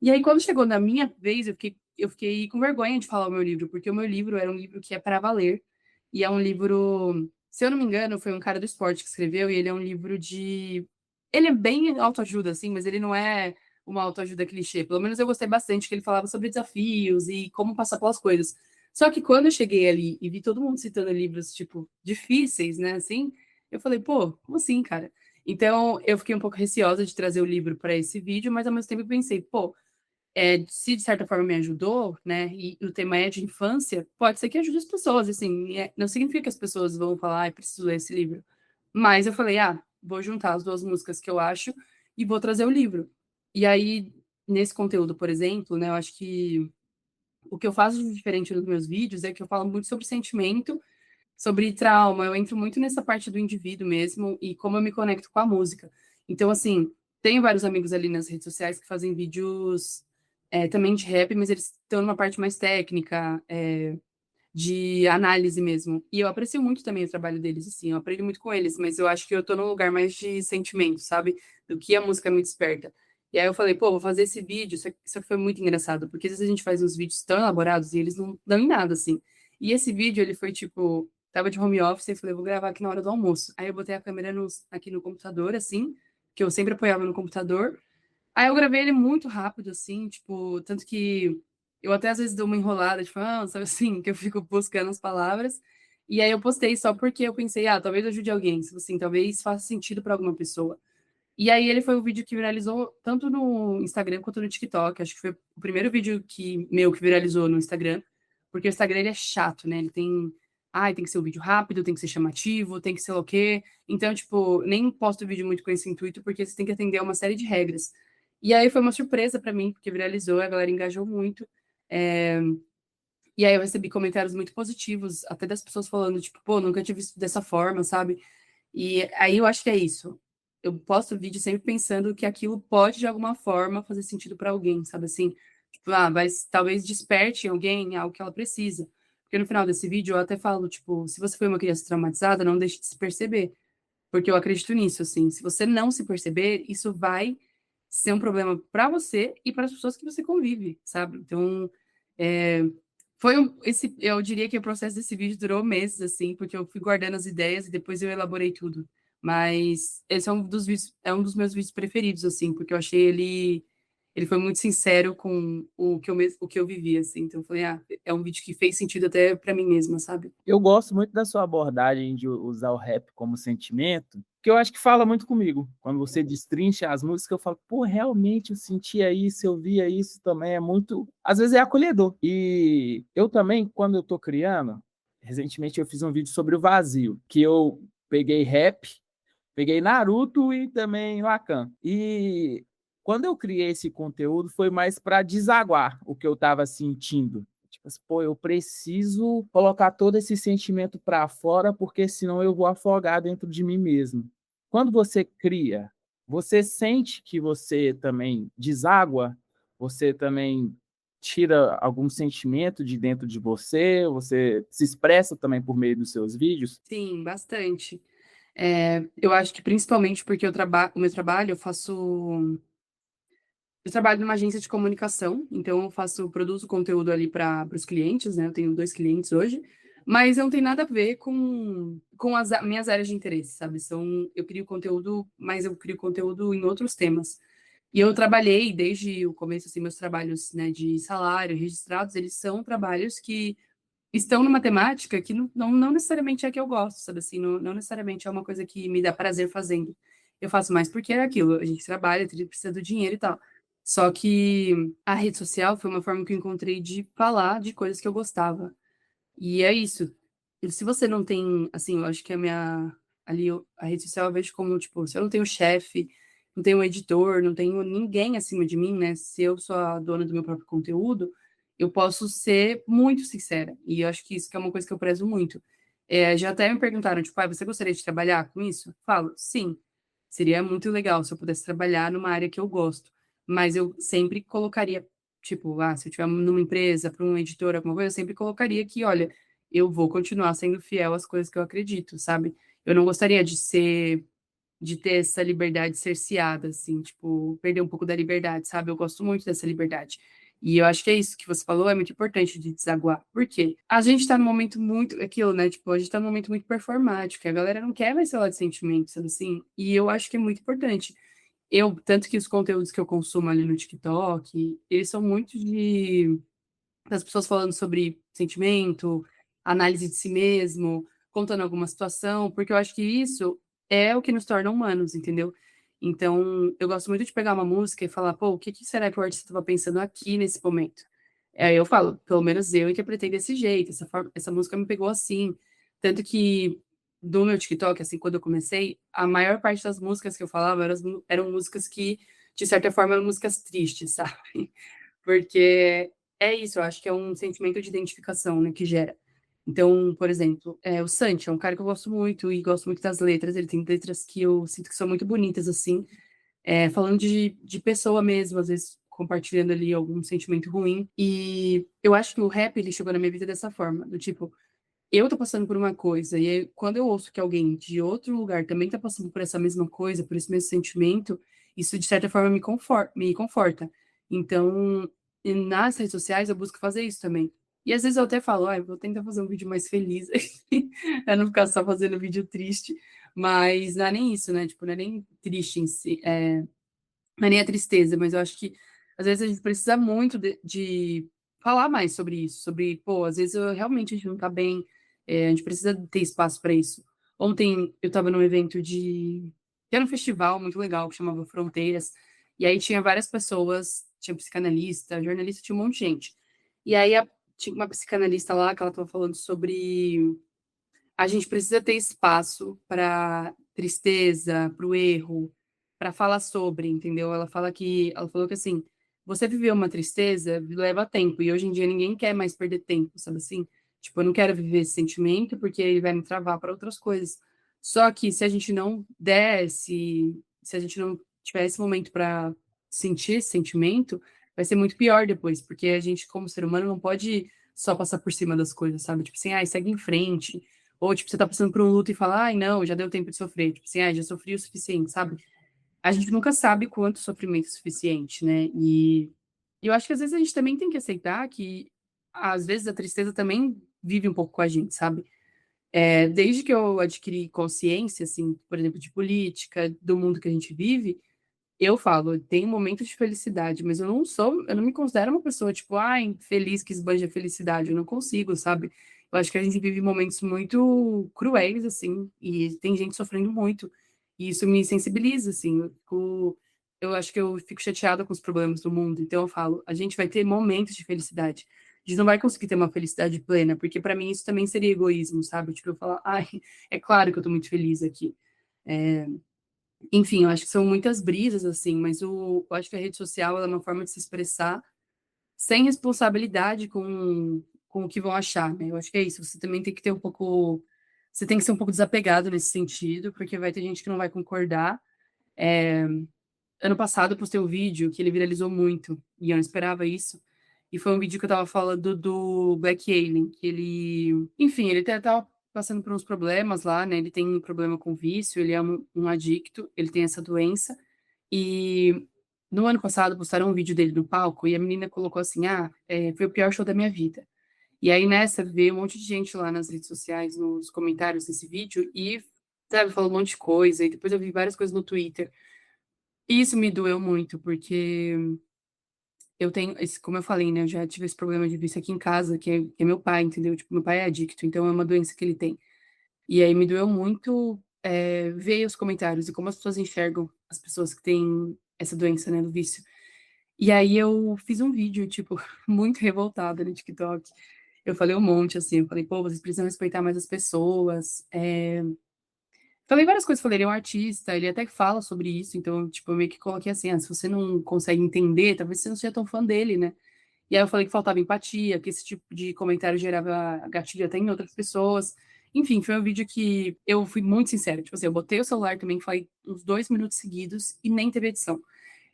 E aí, quando chegou na minha vez, eu fiquei com vergonha de falar o meu livro, porque o meu livro era um livro que é para valer. E é um livro, se eu não me engano, foi um cara do esporte que escreveu, e ele é um livro de. Ele é bem autoajuda, assim, mas ele não é uma autoajuda clichê. Pelo menos eu gostei bastante, que ele falava sobre desafios e como passar pelas coisas. Só que quando eu cheguei ali e vi todo mundo citando livros, tipo, difíceis, né, assim, eu falei, pô, como assim, cara? Então, eu fiquei um pouco receosa de trazer o livro para esse vídeo, mas ao mesmo tempo eu pensei, pô, se de certa forma me ajudou, né, e o tema é de infância, pode ser que ajude as pessoas, assim, não significa que as pessoas vão falar, preciso ler esse livro. Mas eu falei, vou juntar as duas músicas que eu acho e vou trazer o livro. E aí, nesse conteúdo, por exemplo, né, eu acho que o que eu faço de diferente nos meus vídeos é que eu falo muito sobre sentimento, sobre trauma, eu entro muito nessa parte do indivíduo mesmo e como eu me conecto com a música. Então, assim, tenho vários amigos ali nas redes sociais que fazem vídeos também de rap, mas eles estão numa parte mais técnica, de análise mesmo. E eu aprecio muito também o trabalho deles, assim, eu aprendo muito com eles, mas eu acho que eu tô num lugar mais de sentimento, sabe? Do que a música me desperta. E aí eu falei, pô, vou fazer esse vídeo, isso foi muito engraçado, porque às vezes a gente faz uns vídeos tão elaborados e eles não dão em nada, assim. E esse vídeo, ele foi tipo, tava de home office e falei, vou gravar aqui na hora do almoço. Aí eu botei a câmera aqui no computador, assim, que eu sempre apoiava no computador. Aí eu gravei ele muito rápido, assim, tipo, tanto que eu até às vezes dou uma enrolada, tipo, sabe assim, que eu fico buscando as palavras. E aí eu postei só porque eu pensei, talvez ajude alguém, tipo assim, talvez faça sentido para alguma pessoa. E aí ele foi o vídeo que viralizou tanto no Instagram quanto no TikTok. Acho que foi o primeiro vídeo que viralizou no Instagram, porque o Instagram ele é chato, né? Ele tem, tem que ser um vídeo rápido, tem que ser chamativo, tem que ser o quê. Então, tipo, nem posto vídeo muito com esse intuito, porque você tem que atender a uma série de regras. E aí foi uma surpresa para mim, porque viralizou, a galera engajou muito. É, E aí eu recebi comentários muito positivos, até das pessoas falando, tipo, pô, nunca tinha visto dessa forma, sabe? E aí eu acho que é isso. Eu posto vídeo sempre pensando que aquilo pode, de alguma forma, fazer sentido para alguém, sabe assim? Tipo, talvez desperte em alguém algo que ela precisa. Porque no final desse vídeo eu até falo, tipo, se você foi uma criança traumatizada, não deixe de se perceber. Porque eu acredito nisso, assim. Se você não se perceber, isso vai ser um problema para você e para as pessoas que você convive, sabe? Então, é, eu diria que o processo desse vídeo durou meses, assim, porque eu fui guardando as ideias e depois eu elaborei tudo. Mas esse é um dos vídeos, é um dos meus vídeos preferidos, assim, porque eu achei ele foi muito sincero com o que eu vivi, assim. Então, eu falei, é um vídeo que fez sentido até para mim mesma, sabe? Eu gosto muito da sua abordagem de usar o rap como sentimento, que eu acho que fala muito comigo. Quando você destrincha as músicas, eu falo, pô, realmente eu sentia isso, eu via isso também, é muito, às vezes é acolhedor. E eu também, quando eu tô criando, recentemente eu fiz um vídeo sobre o vazio, que eu peguei rap, peguei Naruto e também Lacan. E quando eu criei esse conteúdo, foi mais para desaguar o que eu estava sentindo. Tipo assim, pô, eu preciso colocar todo esse sentimento para fora, porque senão eu vou afogar dentro de mim mesmo. Quando você cria, você sente que você também deságua, você também tira algum sentimento de dentro de você, você se expressa também por meio dos seus vídeos. Sim, bastante. Eu acho que principalmente porque o meu trabalho, eu trabalho numa agência de comunicação, então produzo conteúdo ali para os clientes, né? Eu tenho 2 clientes hoje, mas não tem nada a ver com as minhas áreas de interesse, sabe? Eu crio conteúdo, mas eu crio conteúdo em outros temas. E eu trabalhei desde o começo, assim, meus trabalhos, né, de salário registrados, eles são trabalhos que estão numa temática que não necessariamente é que eu gosto, sabe assim, não necessariamente é uma coisa que me dá prazer fazendo. Eu faço mais porque é aquilo, a gente trabalha, a gente precisa do dinheiro e tal. Só que a rede social foi uma forma que eu encontrei de falar de coisas que eu gostava. E é isso. E se você não tem, assim, eu acho que a rede social eu vejo como, tipo, se eu não tenho chefe, não tenho editor, não tenho ninguém acima de mim, né? Se eu sou a dona do meu próprio conteúdo, eu posso ser muito sincera. E eu acho que isso que é uma coisa que eu prezo muito. Já até me perguntaram, tipo, você gostaria de trabalhar com isso? Falo, sim. Seria muito legal se eu pudesse trabalhar numa área que eu gosto. Mas eu sempre colocaria, tipo, se eu estiver numa empresa, para um editor, alguma coisa, eu sempre colocaria que, olha, eu vou continuar sendo fiel às coisas que eu acredito, sabe? Eu não gostaria de ter essa liberdade cerceada, assim, tipo, perder um pouco da liberdade, sabe? Eu gosto muito dessa liberdade. E eu acho que é isso que você falou, é muito importante de desaguar. Por quê? A gente tá num momento muito, aquilo, né? Tipo, a gente tá num momento muito performático, a galera não quer mais falar de sentimentos, sabe assim? E eu acho que é muito importante. Tanto que os conteúdos que eu consumo ali no TikTok, eles são muito das pessoas falando sobre sentimento, análise de si mesmo, contando alguma situação, porque eu acho que isso é o que nos torna humanos, entendeu? Então, eu gosto muito de pegar uma música e falar, pô, o que será que o artista estava pensando aqui nesse momento? Aí eu falo, pelo menos eu interpretei desse jeito, essa música me pegou assim. Tanto que do meu TikTok, assim, quando eu comecei, a maior parte das músicas que eu falava eram músicas que, de certa forma, eram músicas tristes, sabe? Porque é isso, eu acho que é um sentimento de identificação, né, que gera. Então, por exemplo, o Santi é um cara que eu gosto muito e gosto muito das letras. Ele tem letras que eu sinto que são muito bonitas, assim, falando de pessoa mesmo, às vezes compartilhando ali algum sentimento ruim. E eu acho que o rap, ele chegou na minha vida dessa forma, do tipo, eu tô passando por uma coisa, e aí, quando eu ouço que alguém de outro lugar também tá passando por essa mesma coisa, por esse mesmo sentimento, isso de certa forma me conforta. Então, e nas redes sociais eu busco fazer isso também. E às vezes eu até falo, eu vou tentar fazer um vídeo mais feliz, pra não ficar só fazendo vídeo triste. Mas não é nem isso, né? Tipo, não é nem triste em si, não é nem a tristeza, mas eu acho que às vezes a gente precisa muito de falar mais sobre isso, sobre, pô, às vezes realmente a gente não tá bem, a gente precisa ter espaço para isso. Ontem eu tava num evento que era um festival muito legal, que chamava Fronteiras, e aí tinha várias pessoas, tinha psicanalista, jornalista, tinha um monte de gente. E aí tinha uma psicanalista lá que ela tava falando sobre a gente precisa ter espaço para tristeza, para o erro, para falar sobre, entendeu? Ela falou que assim, você viveu uma tristeza leva tempo e hoje em dia ninguém quer mais perder tempo, sabe assim? Tipo, eu não quero viver esse sentimento porque ele vai me travar para outras coisas. Só que se a gente não se a gente não tiver esse momento para sentir esse sentimento, vai ser muito pior depois, porque a gente como ser humano não pode só passar por cima das coisas, sabe? Tipo assim, ai, segue em frente ou, tipo, você tá passando por um luto e fala, ai, não, já deu tempo de sofrer. Tipo assim, ai, já sofri o suficiente, sabe? A gente nunca sabe quanto sofrimento é suficiente, né? E eu acho que às vezes a gente também tem que aceitar que, às vezes, a tristeza também vive um pouco com a gente, sabe? Desde que eu adquiri consciência, assim, por exemplo, de política, do mundo que a gente vive, eu falo, tem momentos de felicidade, mas eu não me considero uma pessoa, tipo, ai, feliz que esbanja felicidade, eu não consigo, sabe? Eu acho que a gente vive momentos muito cruéis, assim, e tem gente sofrendo muito, e isso me sensibiliza, assim, eu acho que eu fico chateada com os problemas do mundo, então eu falo, a gente vai ter momentos de felicidade, a gente não vai conseguir ter uma felicidade plena, porque para mim isso também seria egoísmo, sabe? Tipo, eu falar, ai, é claro que eu tô muito feliz aqui. É, enfim, eu acho que são muitas brisas, assim, mas eu acho que a rede social ela é uma forma de se expressar sem responsabilidade com o que vão achar, né? Eu acho que é isso. Você também tem que ter um pouco. Você tem que ser um pouco desapegado nesse sentido, porque vai ter gente que não vai concordar. Ano passado eu postei um vídeo que ele viralizou muito, e eu não esperava isso. E foi um vídeo que eu tava falando do Black Alien, que ele. Enfim, ele até tava passando por uns problemas lá, né? Ele tem um problema com vício, ele é um adicto, ele tem essa doença. E no ano passado postaram um vídeo dele no palco e a menina colocou assim: Ah, foi o pior show da minha vida. E aí nessa veio um monte de gente lá nas redes sociais, nos comentários desse vídeo e, sabe, falou um monte de coisa. E depois eu vi várias coisas no Twitter. E isso me doeu muito, porque eu tenho, como eu falei, né, eu já tive esse problema de vício aqui em casa, que é meu pai, entendeu? Tipo, meu pai é adicto, então é uma doença que ele tem. E aí me doeu muito ver os comentários e como as pessoas enxergam as pessoas que têm essa doença, né, do vício. E aí eu fiz um vídeo, tipo, muito revoltada no TikTok. Eu falei um monte, assim, eu falei, pô, vocês precisam respeitar mais as pessoas. Falei várias coisas, falei, ele é um artista, ele até fala sobre isso, então, tipo, eu meio que coloquei assim, se você não consegue entender, talvez você não seja tão fã dele, né? E aí eu falei que faltava empatia, que esse tipo de comentário gerava gatilho até em outras pessoas. Enfim, foi um vídeo que eu fui muito sincera. Tipo assim, eu botei o celular também, falei uns 2 minutos seguidos e nem teve edição.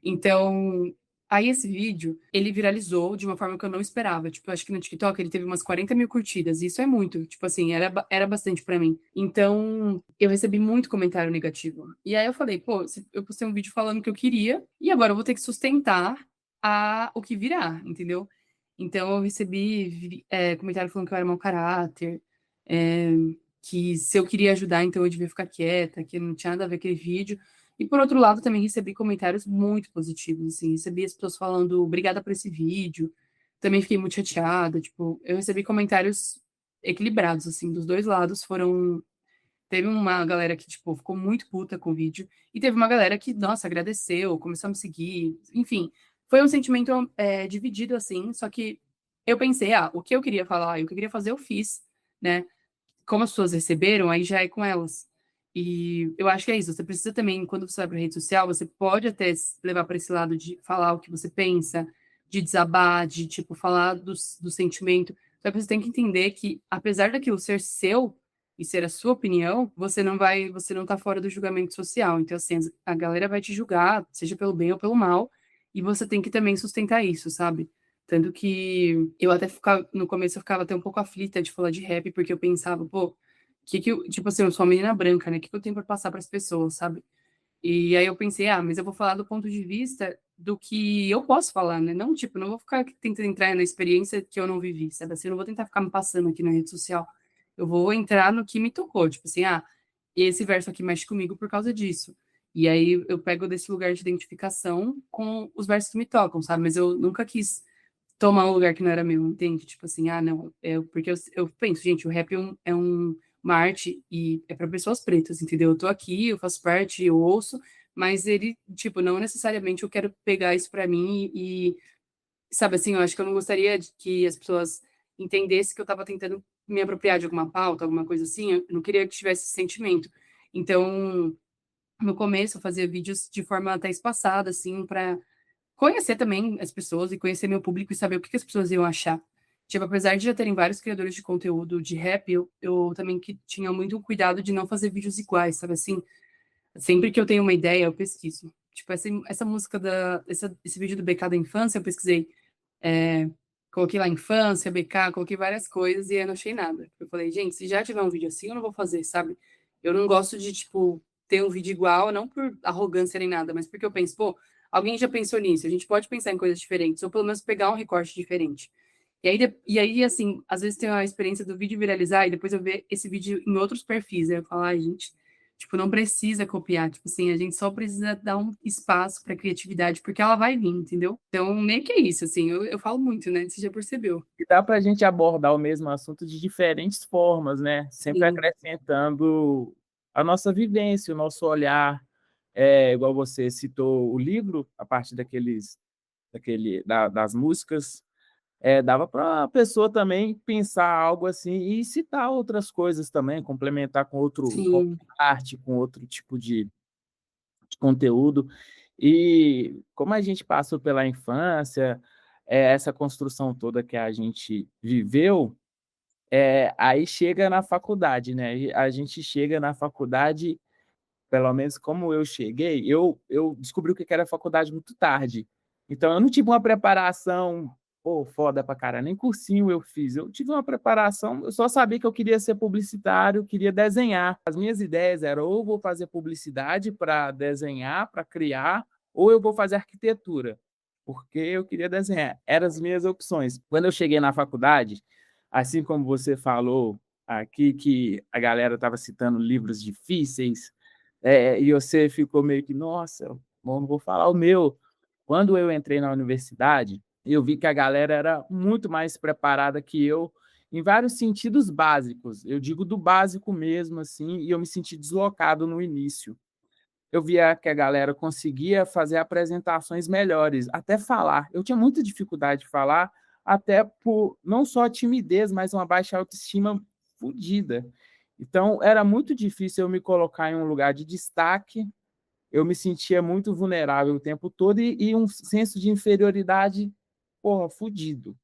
Então, aí esse vídeo, ele viralizou de uma forma que eu não esperava. Tipo, eu acho que no TikTok ele teve umas 40 mil curtidas. E isso é muito. Tipo assim, era bastante pra mim. Então, eu recebi muito comentário negativo. E aí eu falei, pô, eu postei um vídeo falando o que eu queria. E agora eu vou ter que sustentar o que virá, entendeu? Então, eu recebi comentário falando que eu era mau caráter. é, que se eu queria ajudar, então eu devia ficar quieta, que não tinha nada a ver com aquele vídeo. E por outro lado, também recebi comentários muito positivos, assim, recebi as pessoas falando obrigada por esse vídeo. Também fiquei muito chateada, tipo, eu recebi comentários equilibrados, assim, dos dois lados foram. Teve uma galera que, tipo, ficou muito puta com o vídeo, e teve uma galera que, nossa, agradeceu, começou a me seguir, enfim. Foi um sentimento dividido, assim, só que eu pensei, o que eu queria falar, o que eu queria fazer, eu fiz, né? Como as pessoas receberam, aí já é com elas. E eu acho que é isso. Você precisa também, quando você vai para rede social, você pode até levar para esse lado de falar o que você pensa, de desabar, de tipo falar do sentimento. Só que você tem que entender que, apesar daquilo ser seu e ser a sua opinião, você não tá fora do julgamento social. Então, assim, a galera vai te julgar, seja pelo bem ou pelo mal, e você tem que também sustentar isso, sabe? Tanto que eu até ficava, no começo eu ficava até um pouco aflita de falar de rap, porque eu pensava, pô, tipo assim, eu sou uma menina branca, né? O que eu tenho para passar para as pessoas, sabe? E aí eu pensei, mas eu vou falar do ponto de vista do que eu posso falar, né? Não, tipo, não vou ficar tentando entrar na experiência que eu não vivi, sabe? Assim, eu não vou tentar ficar me passando aqui na rede social. Eu vou entrar no que me tocou, tipo assim, e esse verso aqui mexe comigo por causa disso. E aí eu pego desse lugar de identificação com os versos que me tocam, sabe? Mas eu nunca quis tomar um lugar que não era meu, entende? Tipo assim, ah, não, porque eu penso, gente, o rap uma arte e é para pessoas pretas, entendeu? Eu tô aqui, eu faço parte, eu ouço, mas ele, tipo, não necessariamente eu quero pegar isso para mim sabe assim, eu acho que eu não gostaria de que as pessoas entendessem que eu estava tentando me apropriar de alguma pauta, alguma coisa assim, eu não queria que tivesse esse sentimento. Então, no começo eu fazia vídeos de forma até espaçada, assim, para conhecer também as pessoas e conhecer meu público e saber o que as pessoas iam achar. Tipo, apesar de já terem vários criadores de conteúdo de rap, eu também que tinha muito cuidado de não fazer vídeos iguais, sabe assim? Sempre que eu tenho uma ideia, eu pesquiso. Tipo, essa música esse vídeo do BK da infância, eu pesquisei. É, coloquei lá infância, BK, coloquei várias coisas e eu não achei nada. Eu falei, gente, se já tiver um vídeo assim, eu não vou fazer, sabe? Eu não gosto de, tipo, ter um vídeo igual, não por arrogância nem nada, mas porque eu penso, pô, alguém já pensou nisso, a gente pode pensar em coisas diferentes, ou pelo menos pegar um recorte diferente. E aí, assim, às vezes tem a experiência do vídeo viralizar e depois eu ver esse vídeo em outros perfis. Aí eu falo, ai, gente, tipo, não precisa copiar. Tipo assim, a gente só precisa dar um espaço para criatividade, porque ela vai vir, entendeu? Então, meio que é isso, assim, eu falo muito, né? Você já percebeu. E dá para a gente abordar o mesmo assunto de diferentes formas, né? Sempre Sim, acrescentando a nossa vivência, o nosso olhar. Igual você citou o livro, a partir das músicas, dava para a pessoa também pensar algo assim e citar outras coisas também, complementar com sim, arte, com outro tipo de conteúdo. E como a gente passou pela infância, essa construção toda que a gente viveu, aí chega na faculdade, né? E a gente chega na faculdade, pelo menos como eu cheguei, eu descobri o que era faculdade muito tarde. Então, eu não tive uma preparação, pô, foda pra cara, nem cursinho eu fiz. Eu tive uma preparação, eu só sabia que eu queria ser publicitário, queria desenhar. As minhas ideias eram ou eu vou fazer publicidade para desenhar, para criar, ou eu vou fazer arquitetura, porque eu queria desenhar. Eram as minhas opções. Quando eu cheguei na faculdade, assim como você falou aqui, que a galera estava citando livros difíceis, e você ficou meio que, nossa, não vou falar o meu. Quando eu entrei na universidade, eu vi que a galera era muito mais preparada que eu em vários sentidos básicos. Eu digo do básico mesmo, assim, e eu me senti deslocado no início. Eu via que a galera conseguia fazer apresentações melhores, até falar. Eu tinha muita dificuldade de falar, até por não só timidez, mas uma baixa autoestima fodida. Então, era muito difícil eu me colocar em um lugar de destaque, eu me sentia muito vulnerável o tempo todo e um senso de inferioridade, porra, fudido.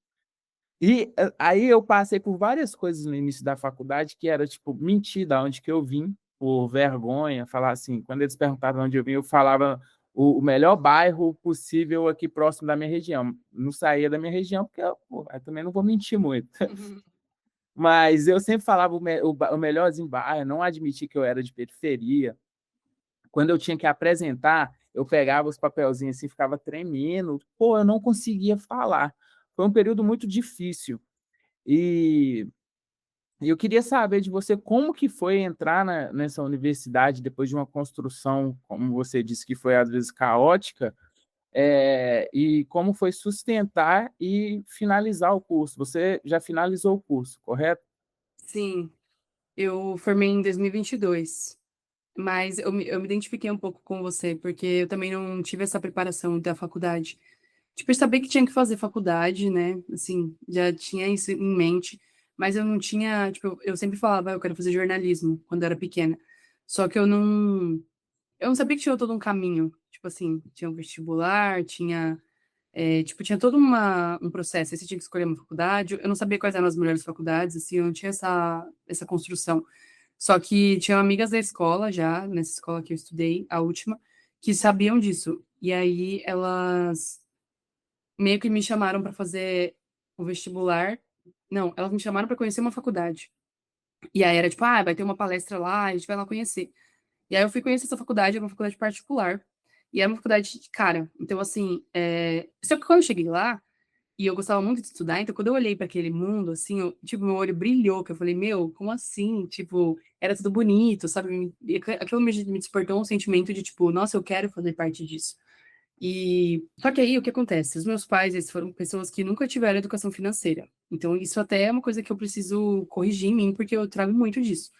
E aí eu passei por várias coisas no início da faculdade que era tipo mentir da onde que eu vim, por vergonha, falar assim, quando eles perguntavam de onde eu vim, eu falava o melhor bairro possível aqui próximo da minha região. Não saía da minha região porque eu também não vou mentir muito. Mas eu sempre falava o melhorzinho bairro, não admiti que eu era de periferia. Quando eu tinha que apresentar, eu pegava os papelzinhos assim, ficava tremendo. Pô, eu não conseguia falar. Foi um período muito difícil. E eu queria saber de você como que foi entrar nessa universidade depois de uma construção, como você disse que foi às vezes caótica, e como foi sustentar e finalizar o curso. Você já finalizou o curso, correto? sim. Eu formei em 2022, mas eu me identifiquei um pouco com você, porque eu também não tive essa preparação da faculdade. Tipo, eu sabia que tinha que fazer faculdade, né? Assim, já tinha isso em mente, mas eu não tinha, tipo, eu sempre falava, "Ah, eu quero fazer jornalismo quando eu era pequena. Só que eu não sabia que tinha todo um caminho. Tipo assim, tinha um vestibular, tipo, tinha todo um processo. Aí você tinha que escolher uma faculdade. Eu não sabia quais eram as melhores faculdades, assim, eu não tinha essa construção. Só que tinham amigas da escola já, nessa escola que eu estudei, a última, que sabiam disso. E aí elas meio que me chamaram para fazer o vestibular. Não, elas me chamaram para conhecer uma faculdade. E aí era tipo, ah, vai ter uma palestra lá, a gente vai lá conhecer. E aí eu fui conhecer essa faculdade, era uma faculdade particular. E era uma faculdade de cara. Então, assim, só que quando eu cheguei lá, e eu gostava muito de estudar, então quando eu olhei para aquele mundo, assim, tipo, meu olho brilhou, que eu falei, meu, como assim? Tipo, era tudo bonito, sabe? Aquilo me despertou um sentimento de, tipo, nossa, eu quero fazer parte disso. E só que aí o que acontece? Os meus pais, eles foram pessoas que nunca tiveram educação financeira. Então isso até é uma coisa que eu preciso corrigir em mim, porque eu trago muito disso.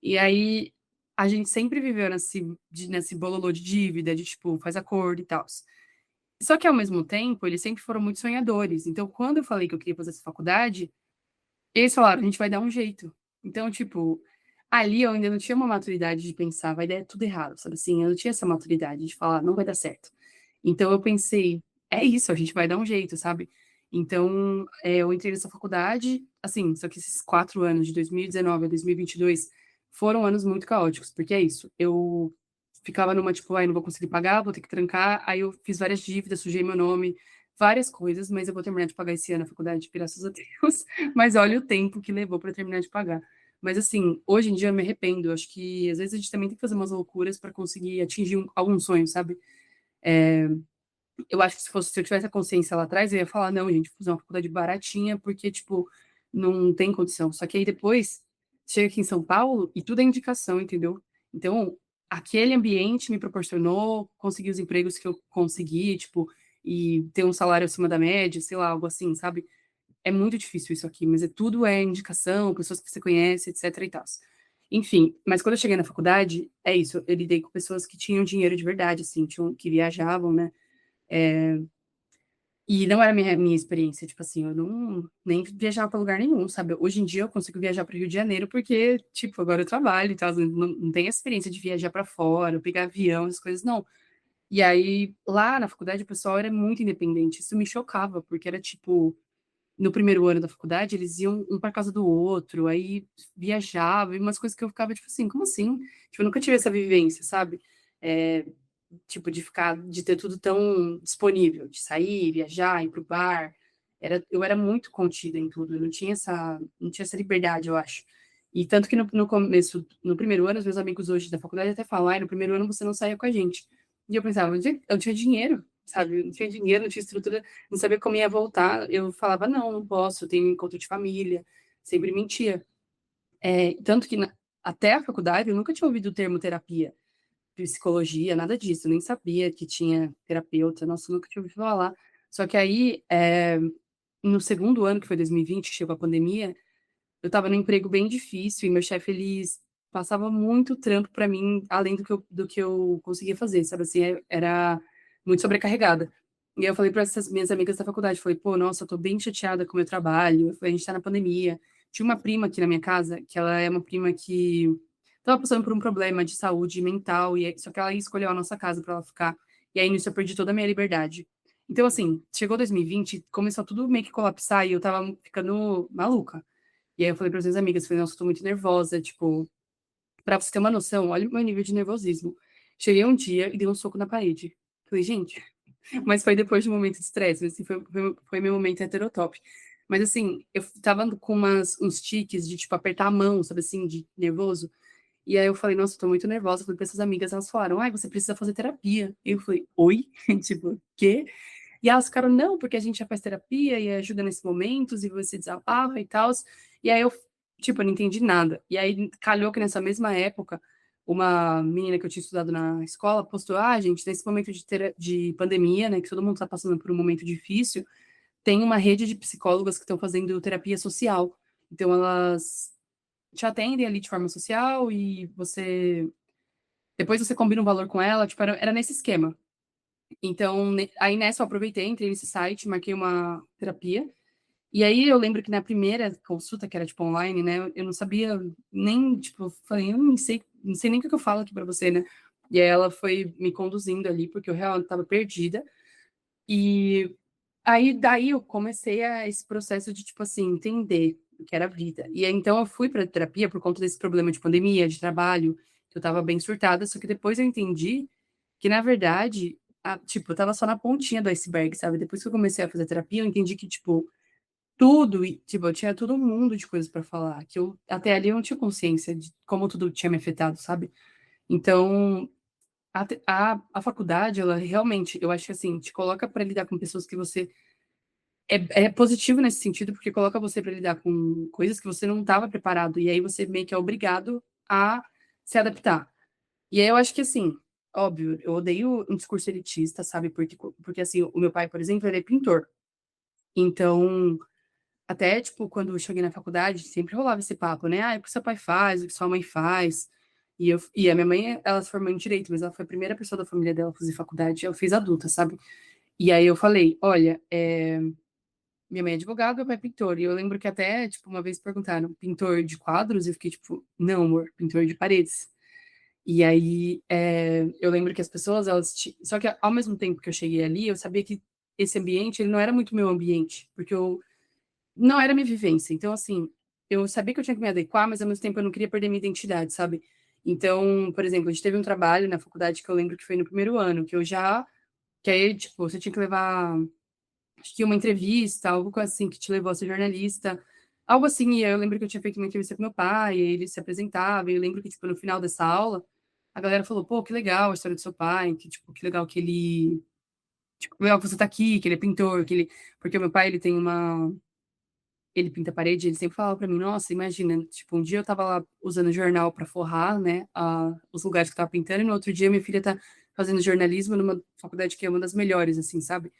E aí a gente sempre viveu nesse bololô de dívida, de tipo, faz acordo e tal. Só que ao mesmo tempo, eles sempre foram muito sonhadores. Então, quando eu falei que eu queria fazer essa faculdade, eles falaram, a gente vai dar um jeito. Então, tipo, ali eu ainda não tinha uma maturidade de pensar, vai dar tudo errado, sabe assim? Eu não tinha essa maturidade de falar, não vai dar certo. Então eu pensei, é isso, a gente vai dar um jeito, sabe? Então, eu entrei nessa faculdade, assim, só que esses 4 anos, de 2019 a 2022, foram anos muito caóticos, porque é isso, eu ficava numa, tipo, ai, não vou conseguir pagar, vou ter que trancar, aí eu fiz várias dívidas, sujei meu nome, várias coisas, mas eu vou terminar de pagar esse ano a faculdade, graças a Deus. Mas olha o tempo que levou para terminar de pagar. Mas assim, hoje em dia eu me arrependo. Acho que às vezes a gente também tem que fazer umas loucuras para conseguir atingir algum sonho, sabe? Eu acho que se eu tivesse a consciência lá atrás, eu ia falar, não, gente, vou fazer uma faculdade baratinha, porque, tipo, não tem condição. Só que aí depois, chega aqui em São Paulo e tudo é indicação, entendeu? Então, aquele ambiente me proporcionou conseguir os empregos que eu consegui, tipo, e ter um salário acima da média, sei lá, algo assim, sabe? É muito difícil isso aqui, mas tudo é indicação, pessoas que você conhece, etc e tal. Enfim, mas quando eu cheguei na faculdade, é isso, eu lidei com pessoas que tinham dinheiro de verdade, assim, que viajavam, né? E não era minha experiência, tipo assim, eu não nem viajava para lugar nenhum, sabe? Hoje em dia eu consigo viajar para o Rio de Janeiro porque, tipo, agora eu trabalho e tal, não tenho essa experiência de viajar para fora, pegar avião, essas coisas, não. E aí, lá na faculdade, o pessoal era muito independente, isso me chocava, porque era tipo, no primeiro ano da faculdade, eles iam um para casa do outro, aí viajava, e umas coisas que eu ficava, tipo assim, como assim? Tipo, eu nunca tive essa vivência, sabe? É, tipo, de ter tudo tão disponível, de sair, viajar, ir pro bar. Eu era muito contida em tudo, eu não tinha essa liberdade, eu acho. E tanto que no começo, no primeiro ano, os meus amigos hoje da faculdade até falam, ai, no primeiro ano você não saía com a gente. E eu pensava, "Gente, eu tinha dinheiro, sabe? Eu não tinha dinheiro, não tinha estrutura, não sabia como ia voltar. Eu falava, não, não posso, eu tenho encontro de família, sempre mentia. Tanto que até a faculdade eu nunca tinha ouvido o termo terapia, psicologia, nada disso, eu nem sabia que tinha terapeuta, nossa, eu nunca tinha ouvido falar. Só que aí, no segundo ano, que foi 2020, que chegou a pandemia, eu estava num emprego bem difícil e meu chefe, ele passava muito trampo para mim, além do que eu conseguia fazer, sabe assim, era muito sobrecarregada. E aí eu falei para essas minhas amigas da faculdade, falei, pô, nossa, eu tô bem chateada com o meu trabalho, a gente tá na pandemia. Tinha uma prima aqui na minha casa, que ela é uma prima que estava passando por um problema de saúde mental, só que ela escolheu a nossa casa para ela ficar. E aí nisso eu perdi toda a minha liberdade. Então, assim, chegou 2020, começou tudo meio que colapsar e eu tava ficando maluca. E aí eu falei para as minhas amigas, falei, nossa, eu tô muito nervosa, tipo, pra você ter uma noção, olha o meu nível de nervosismo. Cheguei um dia e dei um soco na parede. Falei, gente, mas foi depois de um momento de estresse, assim, foi meu momento heterotop. Mas assim, eu tava com uns tiques de, tipo, apertar a mão, sabe assim, de nervoso. E aí eu falei, nossa, eu tô muito nervosa. Falei para essas amigas, elas falaram, ai, você precisa fazer terapia. E eu falei, oi? Tipo, quê? E elas ficaram, não, porque a gente já faz terapia e ajuda nesses momentos e você desabafa e tal. E aí eu, tipo, eu não entendi nada. E aí calhou que nessa mesma época, uma menina que eu tinha estudado na escola postou, ah, gente, nesse momento de pandemia, né, que todo mundo tá passando por um momento difícil, tem uma rede de psicólogas que estão fazendo terapia social. Então elas te atendem ali de forma social e depois você combina um valor com ela, tipo, era nesse esquema. Então, aí nessa eu aproveitei, entrei nesse site, marquei uma terapia. E aí eu lembro que na primeira consulta, que era tipo online, né, eu não sabia nem, tipo, eu falei, eu não sei nem o que eu falo aqui pra você, né? E aí ela foi me conduzindo ali, porque eu realmente tava perdida. E aí daí eu comecei esse processo de, tipo assim, entender o que era a vida. E aí, então eu fui pra terapia por conta desse problema de pandemia, de trabalho, que eu tava bem surtada, só que depois eu entendi que, na verdade, tipo, eu tava só na pontinha do iceberg, sabe? Depois que eu comecei a fazer terapia, eu entendi que, tipo, tudo, e, tipo, eu tinha todo um mundo de coisas pra falar, que eu, até ali, eu não tinha consciência de como tudo tinha me afetado, sabe? Então, a faculdade, ela realmente, eu acho que, assim, te coloca pra lidar com pessoas que você é positivo nesse sentido, porque coloca você para lidar com coisas que você não estava preparado, e aí você meio que é obrigado a se adaptar. E aí eu acho que, assim, óbvio, eu odeio um discurso elitista, sabe? Porque assim, o meu pai, por exemplo, ele é pintor. Então, até, tipo, quando eu cheguei na faculdade, sempre rolava esse papo, né? Ah, o que seu pai faz, o que sua mãe faz. E a minha mãe, ela se formou em direito, mas ela foi a primeira pessoa da família dela a fazer faculdade. Eu fiz adulta, sabe? E aí eu falei, olha, minha mãe é advogada, meu pai é pintor. E eu lembro que até, tipo, uma vez perguntaram, pintor de quadros? E eu fiquei, tipo, não, amor, pintor de paredes. E aí, eu lembro que as pessoas, só que ao mesmo tempo que eu cheguei ali, eu sabia que esse ambiente, ele não era muito meu ambiente, porque eu não era minha vivência. Então, assim, eu sabia que eu tinha que me adequar, mas ao mesmo tempo eu não queria perder minha identidade, sabe? Então, por exemplo, a gente teve um trabalho na faculdade que eu lembro que foi no primeiro ano, que aí, tipo, você tinha que levar, acho que uma entrevista, algo assim, que te levou a ser jornalista, algo assim. E aí eu lembro que eu tinha feito uma entrevista com meu pai, e ele se apresentava, e eu lembro que, tipo, no final dessa aula, a galera falou, pô, que legal a história do seu pai, que, tipo, que legal que ele, tipo, que legal que você tá aqui, que ele é pintor, porque o meu pai, ele pinta a parede, ele sempre falava pra mim, nossa, imagina, tipo, um dia eu tava lá usando jornal pra forrar, né, os lugares que eu tava pintando, e no outro dia minha filha tá fazendo jornalismo numa faculdade que é uma das melhores, assim, sabe?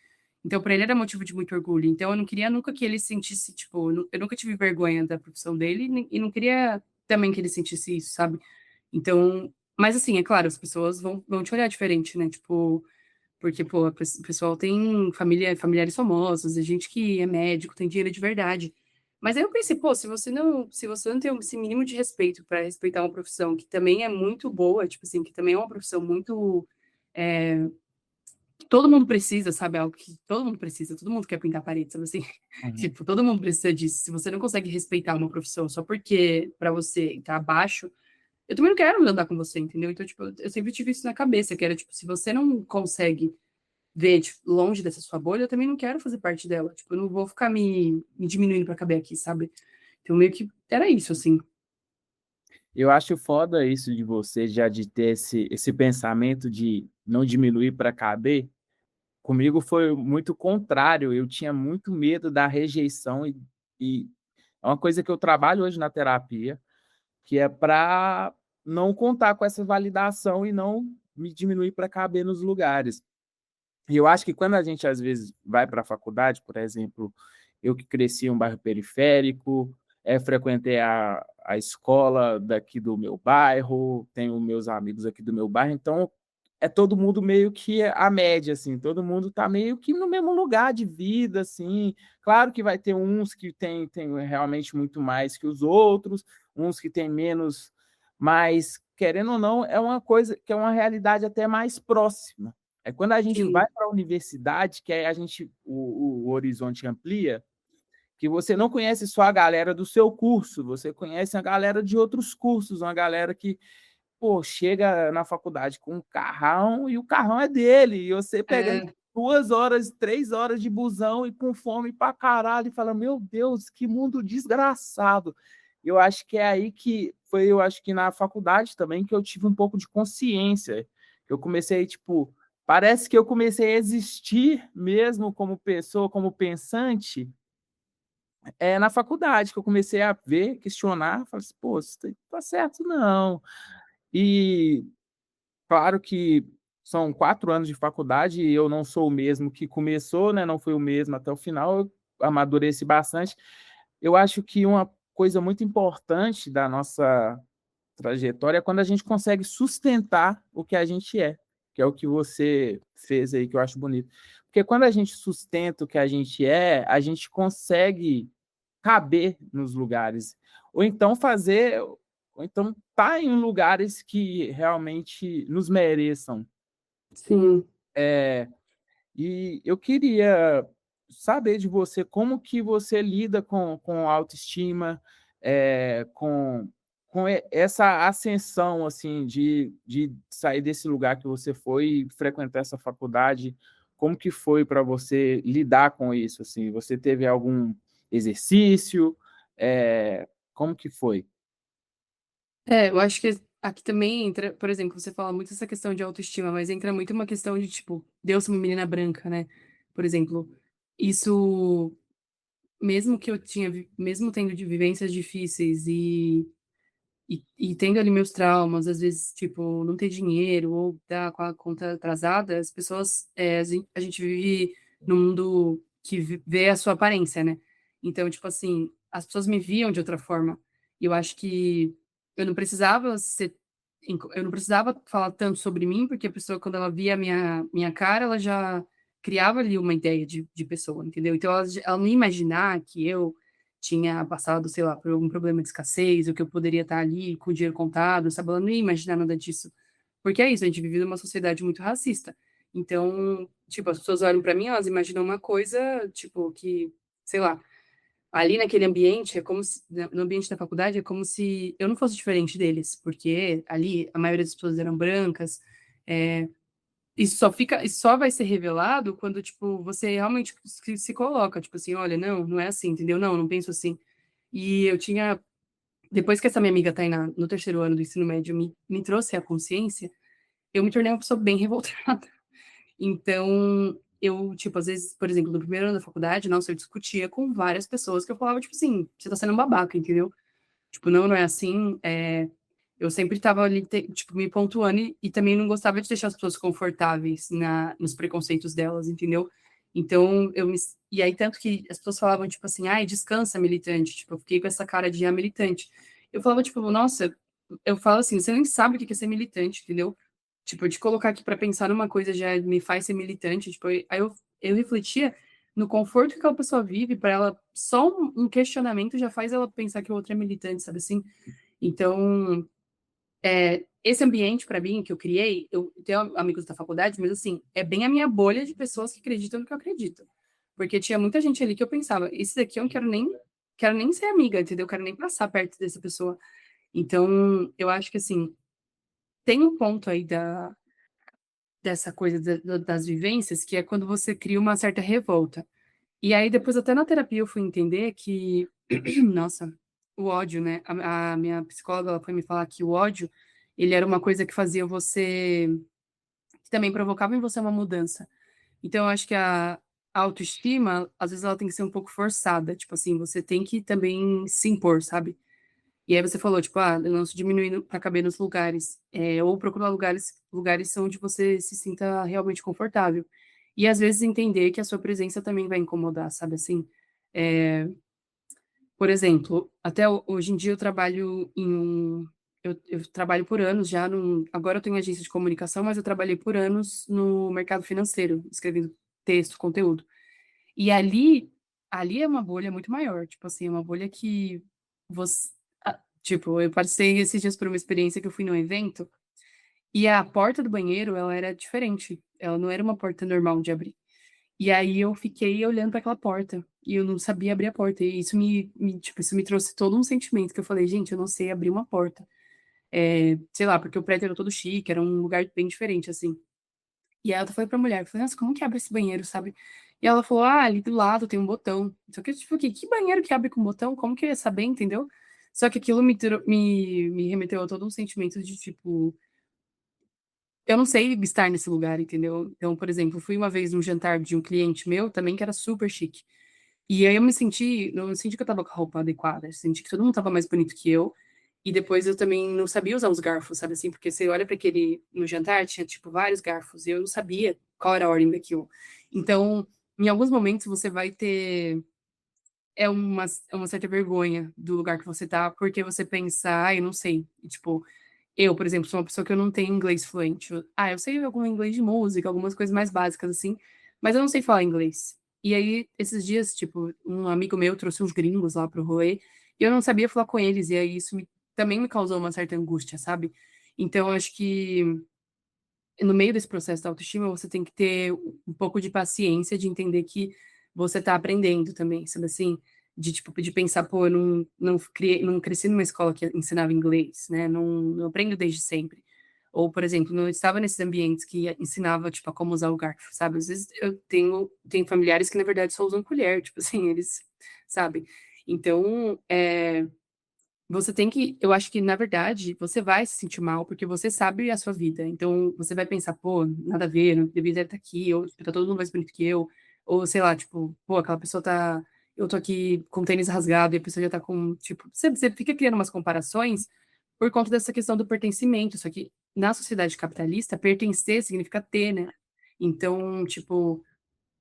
Então, pra ele era motivo de muito orgulho. Então, eu não queria nunca que ele sentisse, tipo, eu nunca tive vergonha da profissão dele, e não queria também que ele sentisse isso, sabe? Então, mas assim, é claro, as pessoas vão te olhar diferente, né? Tipo, porque, pô, o pessoal tem familiares famosos, a gente que é médico, tem dinheiro de verdade. Mas aí eu pensei, pô, se você não tem esse mínimo de respeito para respeitar uma profissão que também é muito boa, tipo assim, que também é uma profissão muito, que todo mundo precisa, sabe? Algo que todo mundo precisa, todo mundo quer pintar parede, sabe assim? Uhum. Tipo, todo mundo precisa disso. Se você não consegue respeitar uma profissão só porque para você tá abaixo, eu também não quero andar com você, entendeu? Então, tipo, eu sempre tive isso na cabeça, que era, tipo, se você não consegue ver, tipo, longe dessa sua bolha, eu também não quero fazer parte dela. Tipo, eu não vou ficar me diminuindo pra caber aqui, sabe? Então, meio que era isso, assim. Eu acho foda isso de você, já de ter esse pensamento de não diminuir para caber. Comigo foi muito contrário, eu tinha muito medo da rejeição e é uma coisa que eu trabalho hoje na terapia, que é para não contar com essa validação e não me diminuir para caber nos lugares. E eu acho que quando a gente, às vezes, vai para a faculdade, por exemplo, eu que cresci em um bairro periférico, frequentei a escola daqui do meu bairro, tenho meus amigos aqui do meu bairro, então é todo mundo meio que a média, assim, todo mundo está meio que no mesmo lugar de vida, assim. Claro que vai ter uns que tem realmente muito mais que os outros, uns que têm menos, mas, querendo ou não, é uma coisa que é uma realidade até mais próxima. É quando a gente vai Sim, para a universidade que aí a gente o horizonte amplia, que você não conhece só a galera do seu curso, você conhece a galera de outros cursos, uma galera que, pô, chega na faculdade com um carrão e o carrão é dele, e você pega é, 2 horas, 3 horas de busão e com fome pra caralho e fala: "Meu Deus, que mundo desgraçado". Eu acho que é aí que foi, eu acho que na faculdade também que eu tive um pouco de consciência, que eu comecei, tipo, parece que eu comecei a existir mesmo como pessoa, como pensante, na faculdade, que eu comecei a ver, questionar, falar assim: "Pô, isso tá certo não". E claro que são 4 anos de faculdade e eu não sou o mesmo que começou, né, não fui o mesmo até o final, eu amadureci bastante. Eu acho que uma coisa muito importante da nossa trajetória é quando a gente consegue sustentar o que a gente é, que é o que você fez aí, que eu acho bonito. Porque quando a gente sustenta o que a gente é, a gente consegue caber nos lugares, ou então fazer ou então estar em lugares que realmente nos mereçam. sim. Eh, e eu queria saber de você como que você lida com autoestima, com essa ascensão, assim, de sair desse lugar que você foi e frequentar essa faculdade. Como que foi para você lidar com isso, assim? Você teve algum exercício? Como que foi? Eu acho que aqui também entra, por exemplo, você fala muito essa questão de autoestima, mas entra muito uma questão de, tipo, Deus uma menina branca, né? Por exemplo. isso, mesmo que eu tinha, mesmo tendo de vivências difíceis e tendo ali meus traumas, às vezes, tipo, não ter dinheiro ou tá com a conta atrasada, as pessoas, a gente vive num mundo que vê a sua aparência, né? Então, tipo assim, as pessoas me viam de outra forma. E eu acho que eu não precisava ser, eu não precisava falar tanto sobre mim, porque a pessoa, quando ela via a minha cara, ela já criava ali uma ideia de pessoa, entendeu? Então, ela não ia imaginar que eu tinha passado, sei lá, por algum problema de escassez, ou que eu poderia estar ali com o dinheiro contado, sabe? Ela não ia imaginar nada disso. Porque é isso, a gente vive numa sociedade muito racista. Então, tipo, as pessoas olham pra mim, elas imaginam uma coisa, tipo, que, sei lá, ali naquele ambiente, é como se, no ambiente da faculdade, é como se eu não fosse diferente deles, porque ali a maioria das pessoas eram brancas, é, isso só vai ser revelado quando, tipo, você realmente se coloca, tipo assim, olha, não, não é assim, entendeu? Não, não penso assim. E eu tinha, depois que essa minha amiga Tainá, no terceiro ano do ensino médio, me trouxe a consciência, eu me tornei uma pessoa bem revoltada. Então, eu, tipo, às vezes, por exemplo, no primeiro ano da faculdade, nossa, eu discutia com várias pessoas que eu falava, tipo assim, você tá sendo um babaca, entendeu? Tipo, não, não é assim. Eu sempre estava ali, tipo, me pontuando e também não gostava de deixar as pessoas confortáveis nos preconceitos delas, entendeu? Então, e aí, tanto que as pessoas falavam, tipo assim, ai, descansa, militante. Tipo, eu fiquei com essa cara de militante. Eu falava, tipo, nossa, eu falo assim, você nem sabe o que é ser militante, entendeu? Tipo, de colocar aqui para pensar numa coisa já me faz ser militante. Tipo, aí eu refletia no conforto que aquela pessoa vive, para ela, só um questionamento já faz ela pensar que o outro é militante, sabe assim? Então, esse ambiente, para mim, que eu criei, eu tenho amigos da faculdade, mas assim, é bem a minha bolha de pessoas que acreditam no que eu acredito. Porque tinha muita gente ali que eu pensava, esse daqui eu não quero nem ser amiga, entendeu? Eu quero nem passar perto dessa pessoa. Então, eu acho que assim, tem um ponto aí dessa coisa das vivências, que é quando você cria uma certa revolta. E aí, depois, até na terapia, eu fui entender que, nossa, o ódio, né? A minha psicóloga, ela foi me falar que o ódio, ele era uma coisa que fazia você, que também provocava em você uma mudança. Então, eu acho que a autoestima, às vezes, ela tem que ser um pouco forçada. Tipo assim, você tem que também se impor, sabe? E aí você falou, tipo, eu não se diminuindo para caber nos lugares, ou procurar lugares onde você se sinta realmente confortável. E às vezes entender que a sua presença também vai incomodar, sabe assim? É, por exemplo, até hoje em dia eu trabalho eu trabalho por anos já agora eu tenho agência de comunicação, mas eu trabalhei por anos no mercado financeiro, escrevendo texto, conteúdo. E ali é uma bolha muito maior, tipo assim, é uma bolha que você, tipo, eu passei esses dias por uma experiência que eu fui num evento e a porta do banheiro, ela era diferente. Ela não era uma porta normal de abrir. E aí eu fiquei olhando para aquela porta e eu não sabia abrir a porta. E isso tipo, isso me trouxe todo um sentimento que eu falei, gente, eu não sei abrir uma porta. Sei lá, porque o prédio era todo chique, era um lugar bem diferente, assim. E aí ela foi pra mulher, eu falei, nossa, como que abre esse banheiro, sabe? E ela falou, ali do lado tem um botão. Só que, tipo, que banheiro que abre com botão? Como que eu ia saber, entendeu? Só que aquilo me remeteu a todo um sentimento de, tipo, eu não sei estar nesse lugar, entendeu? Então, por exemplo, eu fui uma vez num jantar de um cliente meu, também, que era super chique. E aí eu não me senti que eu tava com a roupa adequada, eu senti que todo mundo tava mais bonito que eu. E depois eu também não sabia usar os garfos, sabe assim? Porque você olha para aquele, no jantar, tinha tipo vários garfos, e eu não sabia qual era a ordem daquilo. Então, em alguns momentos você vai ter é uma certa vergonha do lugar que você tá, porque você pensa, eu não sei. E, tipo, eu, por exemplo, sou uma pessoa que eu não tenho inglês fluente. Eu sei algum inglês de música, algumas coisas mais básicas assim, mas eu não sei falar inglês. E aí, esses dias, tipo, um amigo meu trouxe uns gringos lá pro rolê, e eu não sabia falar com eles, e aí também me causou uma certa angústia, sabe? Então, eu acho que no meio desse processo da autoestima, você tem que ter um pouco de paciência de entender que você está aprendendo também, sabe assim? De, tipo, de pensar, pô, eu não cresci numa escola que ensinava inglês, né? Não aprendo desde sempre. Ou, por exemplo, não estava nesses ambientes que ensinava, tipo, a como usar o garfo, sabe? Às vezes eu tenho familiares que, na verdade, só usam colher, tipo assim, eles, sabe? Então, você tem que, eu acho que, na verdade, você vai se sentir mal porque você sabe a sua vida. Então, você vai pensar, pô, nada a ver, não deveria estar aqui, ou tá todo mundo mais bonito que eu. Ou sei lá, tipo, pô, aquela pessoa tá. Eu tô aqui com tênis rasgado e a pessoa já tá com. Tipo, você fica criando umas comparações por conta dessa questão do pertencimento. Só que na sociedade capitalista, pertencer significa ter, né? Então, tipo,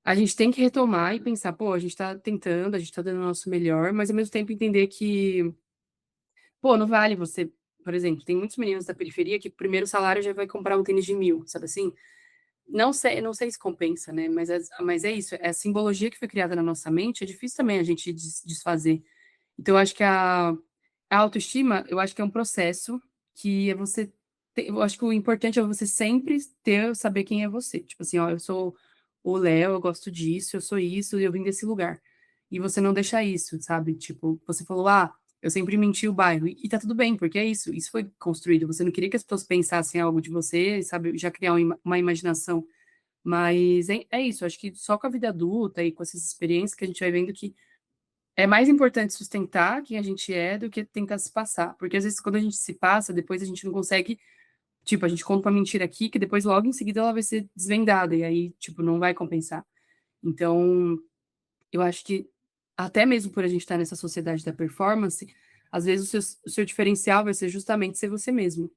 a gente tem que retomar e pensar, pô, a gente tá tentando, a gente tá dando o nosso melhor, mas ao mesmo tempo entender que, pô, não vale você. Por exemplo, tem muitos meninos da periferia que o primeiro salário já vai comprar um tênis de 1.000, sabe assim? Não sei se compensa, né? Mas é isso. É a simbologia que foi criada na nossa mente, é difícil também a gente desfazer. Então, eu acho que a autoestima, eu acho que é um processo que é você. Eu acho que o importante é você sempre saber quem é você. Tipo assim, ó, eu sou o Léo, eu gosto disso, eu sou isso, e eu vim desse lugar. E você não deixar isso, sabe? Tipo, você falou, ah, eu sempre menti o bairro. E tá tudo bem, porque é isso. Isso foi construído. Você não queria que as pessoas pensassem algo de você, sabe? Já criar uma imaginação. Mas é isso. Acho que só com a vida adulta e com essas experiências que a gente vai vendo que é mais importante sustentar quem a gente é do que tentar se passar. Porque às vezes quando a gente se passa, depois a gente não consegue. Tipo, a gente conta uma mentira aqui que depois logo em seguida ela vai ser desvendada. E aí, tipo, não vai compensar. Então, eu acho que até mesmo por a gente estar nessa sociedade da performance, às vezes o seu diferencial vai ser justamente ser você mesmo.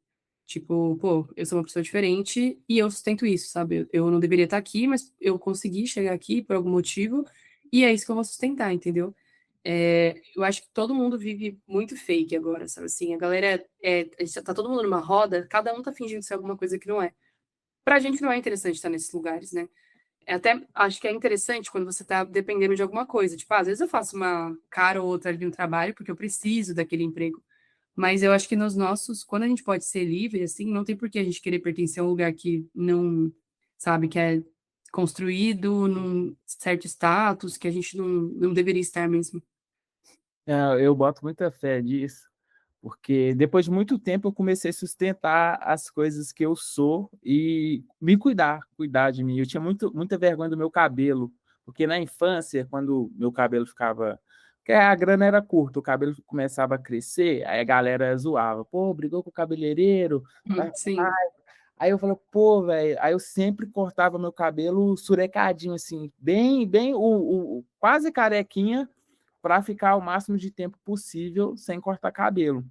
Tipo, pô, eu sou uma pessoa diferente e eu sustento isso, sabe? Eu não deveria estar aqui, mas eu consegui chegar aqui por algum motivo e é isso que eu vou sustentar, entendeu? Eu acho que todo mundo vive muito fake agora, sabe assim? A galera tá todo mundo numa roda, cada um tá fingindo ser alguma coisa que não é. Pra gente não é interessante estar nesses lugares, né? Até acho que é interessante quando você está dependendo de alguma coisa. Tipo, às vezes eu faço uma cara ou outra ali no trabalho porque eu preciso daquele emprego. Mas eu acho que nos nossos, quando a gente pode ser livre, assim, não tem por que a gente querer pertencer a um lugar que não, sabe, que é construído num certo status que a gente não deveria estar mesmo. Eu boto muita fé nisso, porque depois de muito tempo eu comecei a sustentar as coisas que eu sou e me cuidar de mim. Eu tinha muita vergonha do meu cabelo, porque na infância, quando meu cabelo ficava. Porque a grana era curta, o cabelo começava a crescer, aí a galera zoava. Pô, brigou com o cabeleireiro. Tá. Sim, Aí eu falei, pô, velho. Aí eu sempre cortava meu cabelo surecadinho, assim, bem, quase carequinha, para ficar o máximo de tempo possível sem cortar cabelo.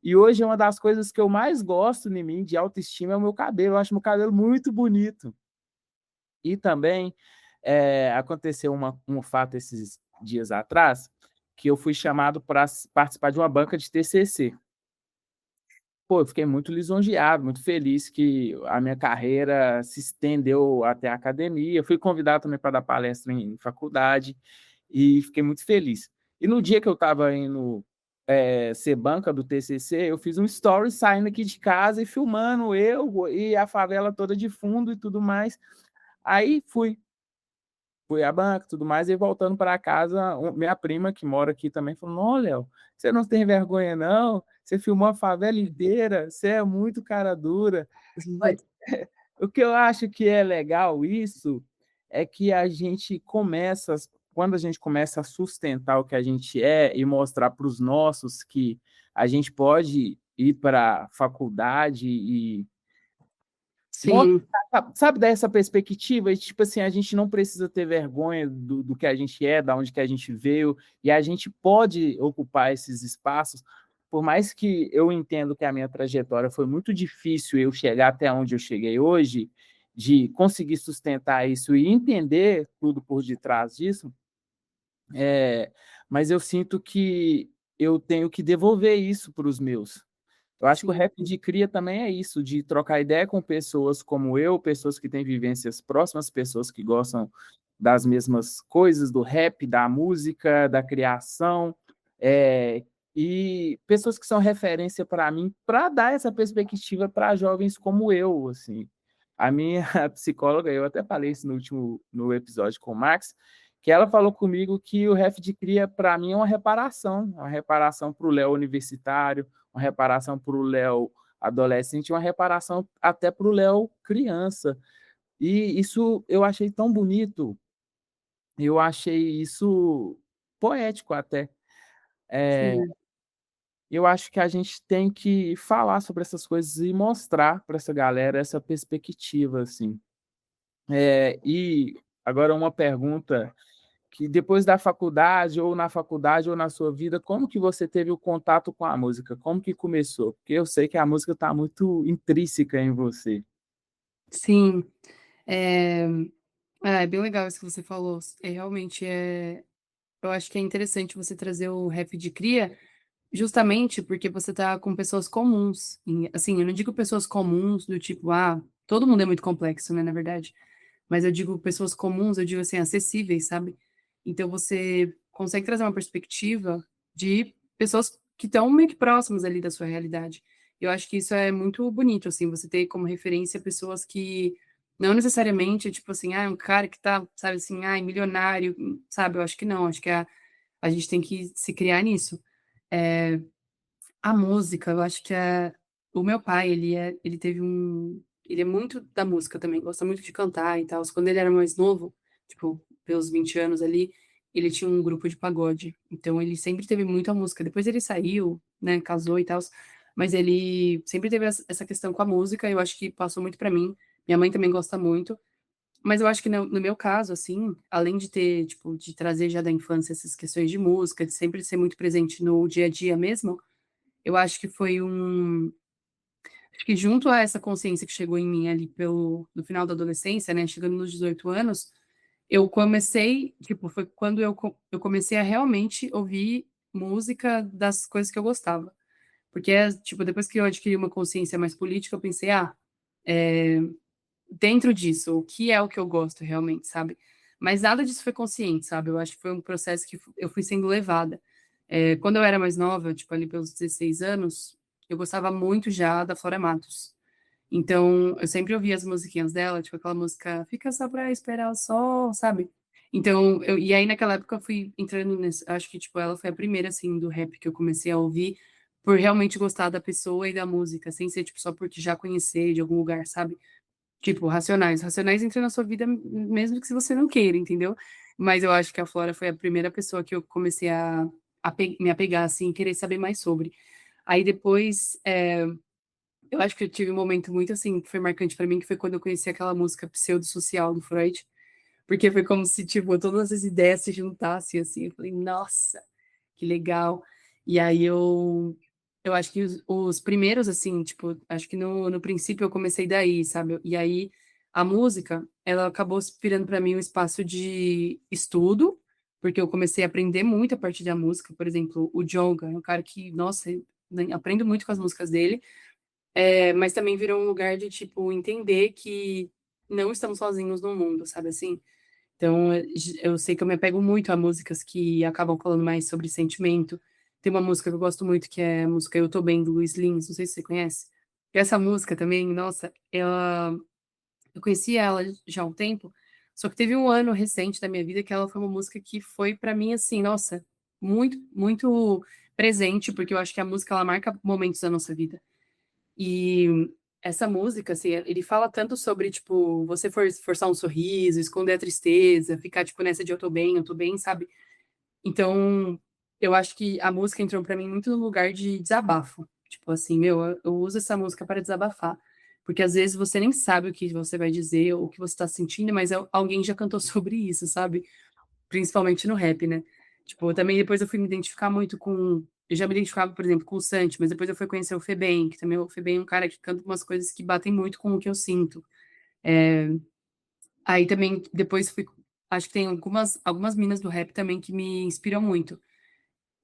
E hoje uma das coisas que eu mais gosto em mim, de autoestima, é o meu cabelo. Eu acho meu cabelo muito bonito. E também aconteceu um fato esses dias atrás, que eu fui chamado para participar de uma banca de TCC. Pô, eu fiquei muito lisonjeado, muito feliz que a minha carreira se estendeu até a academia. Eu fui convidado também para dar palestra em faculdade e fiquei muito feliz. E no dia que eu estava indo ser banca do TCC, eu fiz um story saindo aqui de casa e filmando eu e a favela toda de fundo e tudo mais. Aí fui à banca, tudo mais, e voltando para casa, minha prima, que mora aqui também, falou: Não, Léo, você não tem vergonha, não? Você filmou a favela inteira, você é muito cara dura. Mas o que eu acho que é legal isso é que quando a gente começa a sustentar o que a gente é e mostrar para os nossos que a gente pode ir para a faculdade e mostra, sim, sabe, dar essa perspectiva, e, tipo assim, a gente não precisa ter vergonha do que a gente é, da onde que a gente veio, e a gente pode ocupar esses espaços, por mais que eu entendo que a minha trajetória foi muito difícil eu chegar até onde eu cheguei hoje, de conseguir sustentar isso e entender tudo por detrás disso, é, mas eu sinto que eu tenho que devolver isso para os meus. Eu acho que o sim, rap de cria também é isso, de trocar ideia com pessoas como eu, pessoas que têm vivências próximas, pessoas que gostam das mesmas coisas, do rap, da música, da criação, é, e pessoas que são referência para mim, para dar essa perspectiva para jovens como eu, assim. A minha psicóloga, eu até falei isso no episódio com o Max, que ela falou comigo que o rap de cria, para mim, é uma reparação para o Léo universitário, uma reparação para o Léo adolescente, uma reparação até para o Léo criança. E isso eu achei tão bonito, eu achei isso poético até. sim, Eu acho que a gente tem que falar sobre essas coisas e mostrar para essa galera essa perspectiva, assim. E Agora uma pergunta que depois da faculdade ou na faculdade ou na sua vida, como que você teve o contato com a música? Como que começou? Porque eu sei que a música está muito intrínseca em você. Sim, eh, é bem legal isso que você falou. Realmente eu acho que é interessante você trazer o rap de cria, justamente porque você tá com pessoas comuns. Assim, eu não digo pessoas comuns do tipo, todo mundo é muito complexo, né, na verdade. Mas eu digo pessoas comuns, eu digo assim, acessíveis, sabe? Então você consegue trazer uma perspectiva de pessoas que estão meio que próximas ali da sua realidade. Eu acho que isso é muito bonito, assim, você ter como referência pessoas que não necessariamente, tipo assim, um cara que tá, sabe assim, milionário, sabe? Eu acho que não, acho que a gente tem que se criar nisso. Eh, a música, eu acho que o meu pai, ele teve ele é muito da música também, gosta muito de cantar e tal. Quando ele era mais novo, tipo, pelos 20 anos ali, ele tinha um grupo de pagode. Então ele sempre teve muita música. Depois ele saiu, né, casou e tal, mas ele sempre teve essa questão com a música, e eu acho que passou muito pra mim. Minha mãe também gosta muito, mas eu acho que no meu caso, assim, além de ter, tipo, de trazer já da infância essas questões de música, de sempre ser muito presente no dia a dia mesmo, eu acho que foi acho que junto a essa consciência que chegou em mim ali no final da adolescência, né, chegando nos 18 anos, eu comecei, tipo, foi quando eu comecei a realmente ouvir música das coisas que eu gostava. Porque, tipo, depois que eu adquiri uma consciência mais política, eu pensei: dentro disso, o que é o que eu gosto realmente, sabe? Mas nada disso foi consciente, sabe? Eu acho que foi um processo que eu fui sendo levada. Quando eu era mais nova, tipo ali pelos 16 anos, eu gostava muito já da Flora Matos. Então, eu sempre ouvia as musiquinhas dela, tipo aquela música Fica só pra esperar o sol, sabe? Então, e aí naquela época eu fui entrando nesse, acho que tipo ela foi a primeira assim do rap que eu comecei a ouvir por realmente gostar da pessoa e da música, sem ser tipo só porque já conhecer de algum lugar, sabe? Tipo, Racionais. Racionais entra na sua vida mesmo que se você não queira, entendeu? Mas eu acho que a Flora foi a primeira pessoa que eu comecei me apegar, assim, querer saber mais sobre. Aí depois, eu acho que eu tive um momento muito, assim, que foi marcante pra mim, que foi quando eu conheci aquela música Pseudo-Social do Freud, porque foi como se, tipo, todas as ideias se juntassem, assim. Eu falei, nossa, que legal. E aí eu acho que os primeiros, assim, tipo, acho que no princípio eu comecei daí, sabe? E aí a música, ela acabou se virando para mim um espaço de estudo, porque eu comecei a aprender muito a partir da música. Por exemplo, o Djonga é um cara que, nossa, né, aprendo muito com as músicas dele, mas também virou um lugar de, tipo, entender que não estamos sozinhos no mundo, sabe assim? Então, eu sei que eu me apego muito a músicas que acabam falando mais sobre sentimento. Tem uma música que eu gosto muito, que é a música Eu Tô Bem, do Luiz Lins, não sei se você conhece. E essa música também, nossa, eu conheci ela já há um tempo, só que teve um ano recente da minha vida que ela foi uma música que foi pra mim, assim, nossa, muito, muito presente, porque eu acho que a música, ela marca momentos da nossa vida. E essa música, assim, ele fala tanto sobre, tipo, você forçar um sorriso, esconder a tristeza, ficar, tipo, nessa de eu tô bem, sabe? Então, eu acho que a música entrou pra mim muito no lugar de desabafo. Tipo assim, meu, eu uso essa música para desabafar. Porque às vezes você nem sabe o que você vai dizer ou o que você tá sentindo, mas alguém já cantou sobre isso, sabe? Principalmente no rap, né. Tipo, também depois eu fui me identificar muito eu já me identificava, por exemplo, com o Santi, mas depois eu fui conhecer o Febem, que também o Febem é um cara que canta umas coisas que batem muito com o que eu sinto. Aí também depois fui acho que tem algumas minas do rap também que me inspiram muito.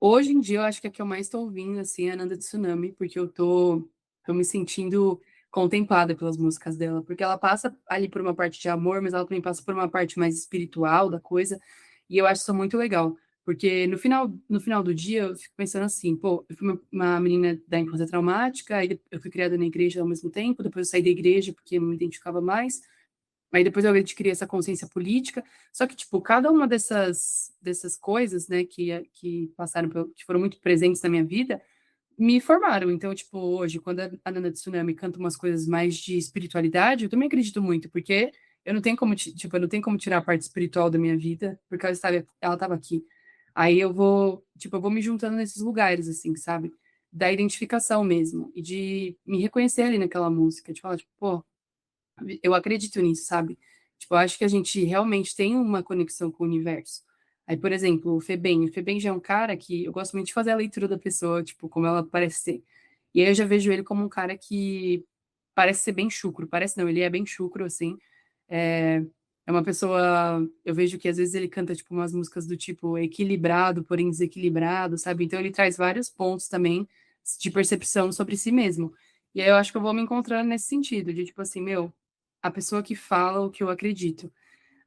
Hoje em dia eu acho que a que eu mais tô ouvindo, assim, é a Nanda Tsunami, porque tô me sentindo contemplada pelas músicas dela, porque ela passa ali por uma parte de amor, mas ela também passa por uma parte mais espiritual da coisa, e eu acho isso muito legal, porque no final do dia eu fico pensando assim, pô, eu fui uma menina da infância traumática, aí eu fui criada na igreja ao mesmo tempo, depois eu saí da igreja porque eu não me identificava mais, aí depois eu adquiri essa consciência política, só que, tipo, cada uma dessas coisas, né, que passaram, que foram muito presentes na minha vida, me formaram. Então, tipo, hoje, quando a Nana Tsunami canta umas coisas mais de espiritualidade, eu também acredito muito, porque eu não tenho como, tipo, eu não tenho como tirar a parte espiritual da minha vida, porque ela estava aqui. Aí eu vou me juntando nesses lugares, assim, sabe? Da identificação mesmo, e de me reconhecer ali naquela música, de falar, tipo, pô, eu acredito nisso, sabe? Tipo, eu acho que a gente realmente tem uma conexão com o universo. Aí, por exemplo, o Febem já é um cara que eu gosto muito de fazer a leitura da pessoa, tipo, como ela parece ser. E aí eu já vejo ele como um cara que parece ser bem chucro. Parece não, ele é bem chucro, assim. É, é uma pessoa. Eu vejo que às vezes ele canta, tipo, umas músicas do tipo equilibrado, porém desequilibrado, sabe? Então ele traz vários pontos também de percepção sobre si mesmo. E aí eu acho que eu vou me encontrando nesse sentido, de tipo assim, meu, a pessoa que fala o que eu acredito.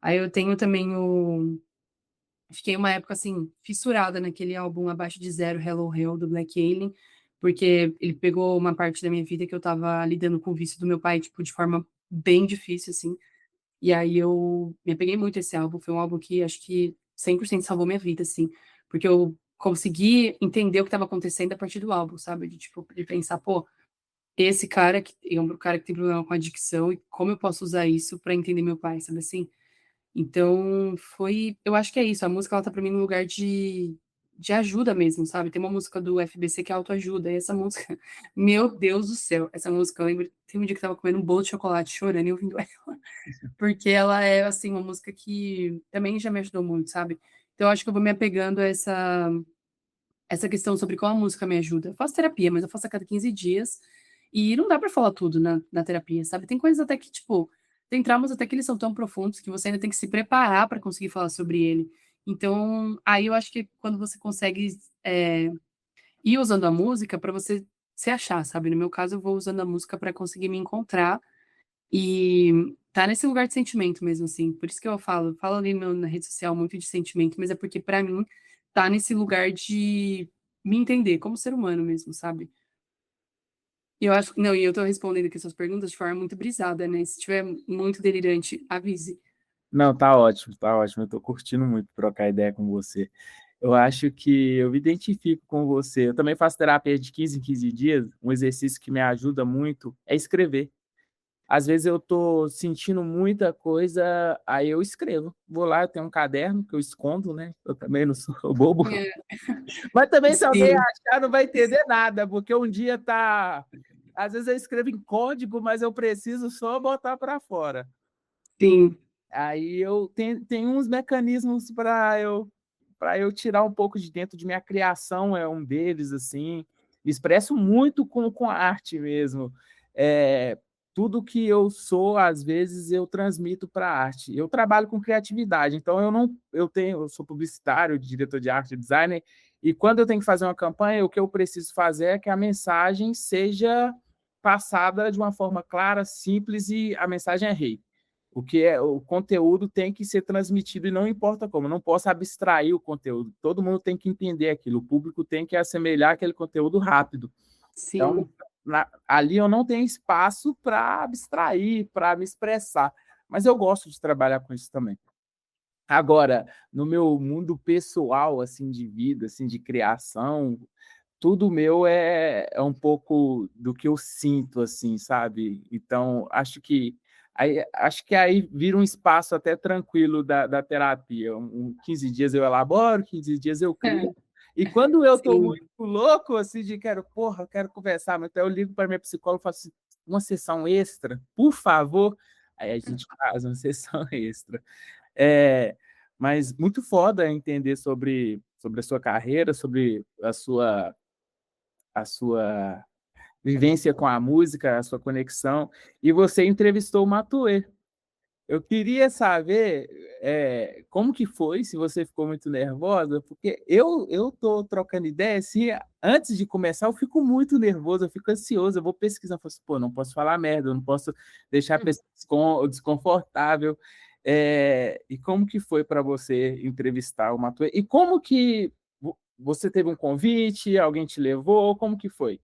Aí eu tenho também o. Fiquei uma época assim, fissurada naquele álbum Abaixo de Zero, Hello Hell, do Black Alien, porque ele pegou uma parte da minha vida que eu tava lidando com o vício do meu pai, tipo, de forma bem difícil, assim. E aí eu me apeguei muito a esse álbum. Foi um álbum que acho que 100% salvou minha vida, assim. Porque eu consegui entender o que estava acontecendo a partir do álbum, sabe? De, tipo, de pensar, pô, esse cara que é um cara que tem problema com adicção e como eu posso usar isso para entender meu pai, sabe assim? Então, foi, eu acho que é isso, a música ela tá para mim num lugar de ajuda mesmo, sabe? Tem uma música do FBC que é autoajuda, e essa música, meu Deus do céu, essa música, eu lembro, tem um dia que eu tava comendo um bolo de chocolate chorando e ouvindo ela, porque ela é, assim, uma música que também já me ajudou muito, sabe? Então, eu acho que eu vou me apegando a essa questão sobre qual a música me ajuda. Eu faço terapia, mas eu faço a cada 15 dias. E não dá pra falar tudo na terapia, sabe? Tem coisas até que, tipo, tem traumas até que eles são tão profundos que você ainda tem que se preparar pra conseguir falar sobre ele. Então, aí eu acho que quando você consegue ir usando a música pra você se achar, sabe? No meu caso, eu vou usando a música pra conseguir me encontrar e tá nesse lugar de sentimento mesmo, assim. Por isso que falo ali na rede social muito de sentimento, mas é porque pra mim tá nesse lugar de me entender como ser humano mesmo, sabe? E eu acho, não, e eu tô respondendo aqui suas perguntas de forma muito brisada, né? Se tiver muito delirante, avise. Não, tá ótimo, tá ótimo. Eu tô curtindo muito trocar ideia com você. Eu acho que eu me identifico com você. Eu também faço terapia de 15 em 15 dias. Um exercício que me ajuda muito é escrever. Às vezes eu tô sentindo muita coisa, aí eu escrevo. Vou lá, eu tenho um caderno que eu escondo, né? Eu também não sou bobo. É, Mas também se alguém sim, achar, não vai entender nada, porque um dia tá. Às vezes eu escrevo em código, mas eu preciso só botar para fora. sim, Aí eu tenho uns mecanismos para eu tirar um pouco de dentro de minha criação, é um deles, assim. Me expresso muito com a arte mesmo. Tudo que eu sou, às vezes, eu transmito para a arte. Eu trabalho com criatividade, então eu sou publicitário, diretor de arte, designer, e quando eu tenho que fazer uma campanha, o que eu preciso fazer é que a mensagem seja passada de uma forma clara, simples e a mensagem é rei. O conteúdo tem que ser transmitido e não importa como, eu não posso abstrair o conteúdo. Todo mundo tem que entender aquilo, o público tem que assemelhar aquele conteúdo rápido. Então, sim. ali eu não tenho espaço para abstrair, para me expressar, mas eu gosto de trabalhar com isso também. Agora, no meu mundo pessoal, assim, de vida, assim, de criação, tudo meu é um pouco do que eu sinto, assim, sabe? Então, acho que aí vira um espaço até tranquilo da terapia. 15 dias eu elaboro, 15 dias eu crio. E quando eu estou Sim. muito louco, assim, de quero conversar, mas então eu ligo para minha psicóloga e falo assim, uma sessão extra, por favor. Aí a gente faz uma sessão extra. É, mas muito foda entender sobre a sua carreira, sobre a sua vivência com a música, a sua conexão. E você entrevistou o Matuê. Eu queria saber como que foi, se você ficou muito nervosa, porque eu tô trocando ideia, assim, antes de começar eu fico muito nervoso, eu fico ansioso, eu vou pesquisar, eu falo assim, pô, não posso falar merda, eu não posso deixar a pessoa desconfortável. E como que foi para você entrevistar o Matuê? E como que você teve um convite, alguém te levou, como que foi?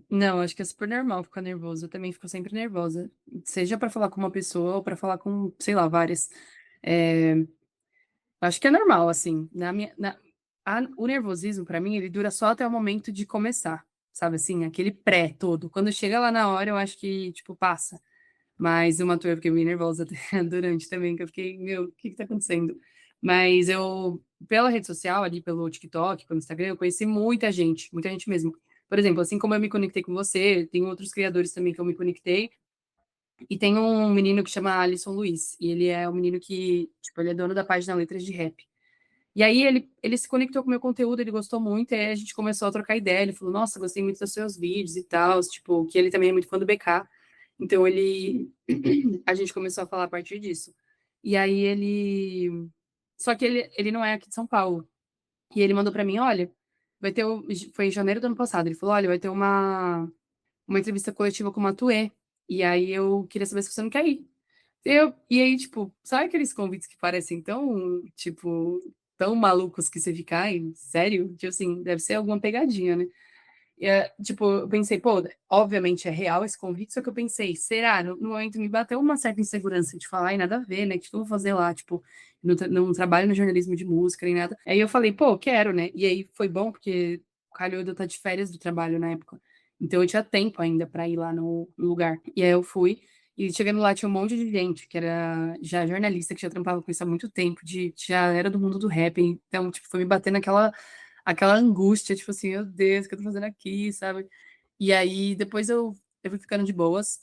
Não, acho que é super normal ficar nervoso. Eu também fico sempre nervosa. Seja pra falar com uma pessoa ou pra falar com, sei lá, várias. É, acho que é normal, assim. O nervosismo, pra mim, ele dura só até o momento de começar. Sabe assim, aquele pré todo. Quando chega lá na hora, eu acho que, tipo, passa. Mas uma tour eu fiquei meio nervosa até durante também, que eu fiquei, meu, o que que tá acontecendo? Mas eu, pela rede social, ali pelo TikTok, pelo Instagram, eu conheci muita gente mesmo. Por exemplo, assim como eu me conectei com você, tem outros criadores também que eu me conectei, E tem um menino que chama Alisson Luiz, e ele é um menino que, tipo, ele é dono da página Letras de Rap. E aí ele se conectou com o meu conteúdo, ele gostou muito, e aí a gente começou a trocar ideia. Ele falou, nossa, gostei muito dos seus vídeos e tal, tipo, que ele também é muito fã do BK. Então ele. A gente começou a falar a partir disso. E aí ele. Só que ele não é aqui de São Paulo. E ele mandou pra mim, olha, vai ter. Foi em janeiro do ano passado. Ele falou, olha, vai ter uma entrevista coletiva com o Matuê. E aí eu queria saber se você não quer ir. E aí, tipo, sabe aqueles convites que parecem tão, tipo, tão malucos que você fica, ai, sério? Tipo assim, deve ser alguma pegadinha, né? E, tipo, eu pensei, pô, obviamente é real esse convite, só que eu pensei, será? No momento me bateu uma certa insegurança de falar, ai, nada a ver, né? O que eu vou fazer lá? Tipo, não trabalho no jornalismo de música nem nada. Aí eu falei, pô, quero, né? E aí foi bom, porque calhou de eu estar de férias do trabalho na época. Então eu tinha tempo ainda para ir lá no lugar. E aí eu fui. E chegando lá tinha um monte de gente que era já jornalista, que já trampava com isso há muito tempo, já era do mundo do rap. Então, tipo, foi me batendo aquela angústia, tipo assim, meu Deus, o que eu tô fazendo aqui, sabe? E aí depois eu fui ficando de boas.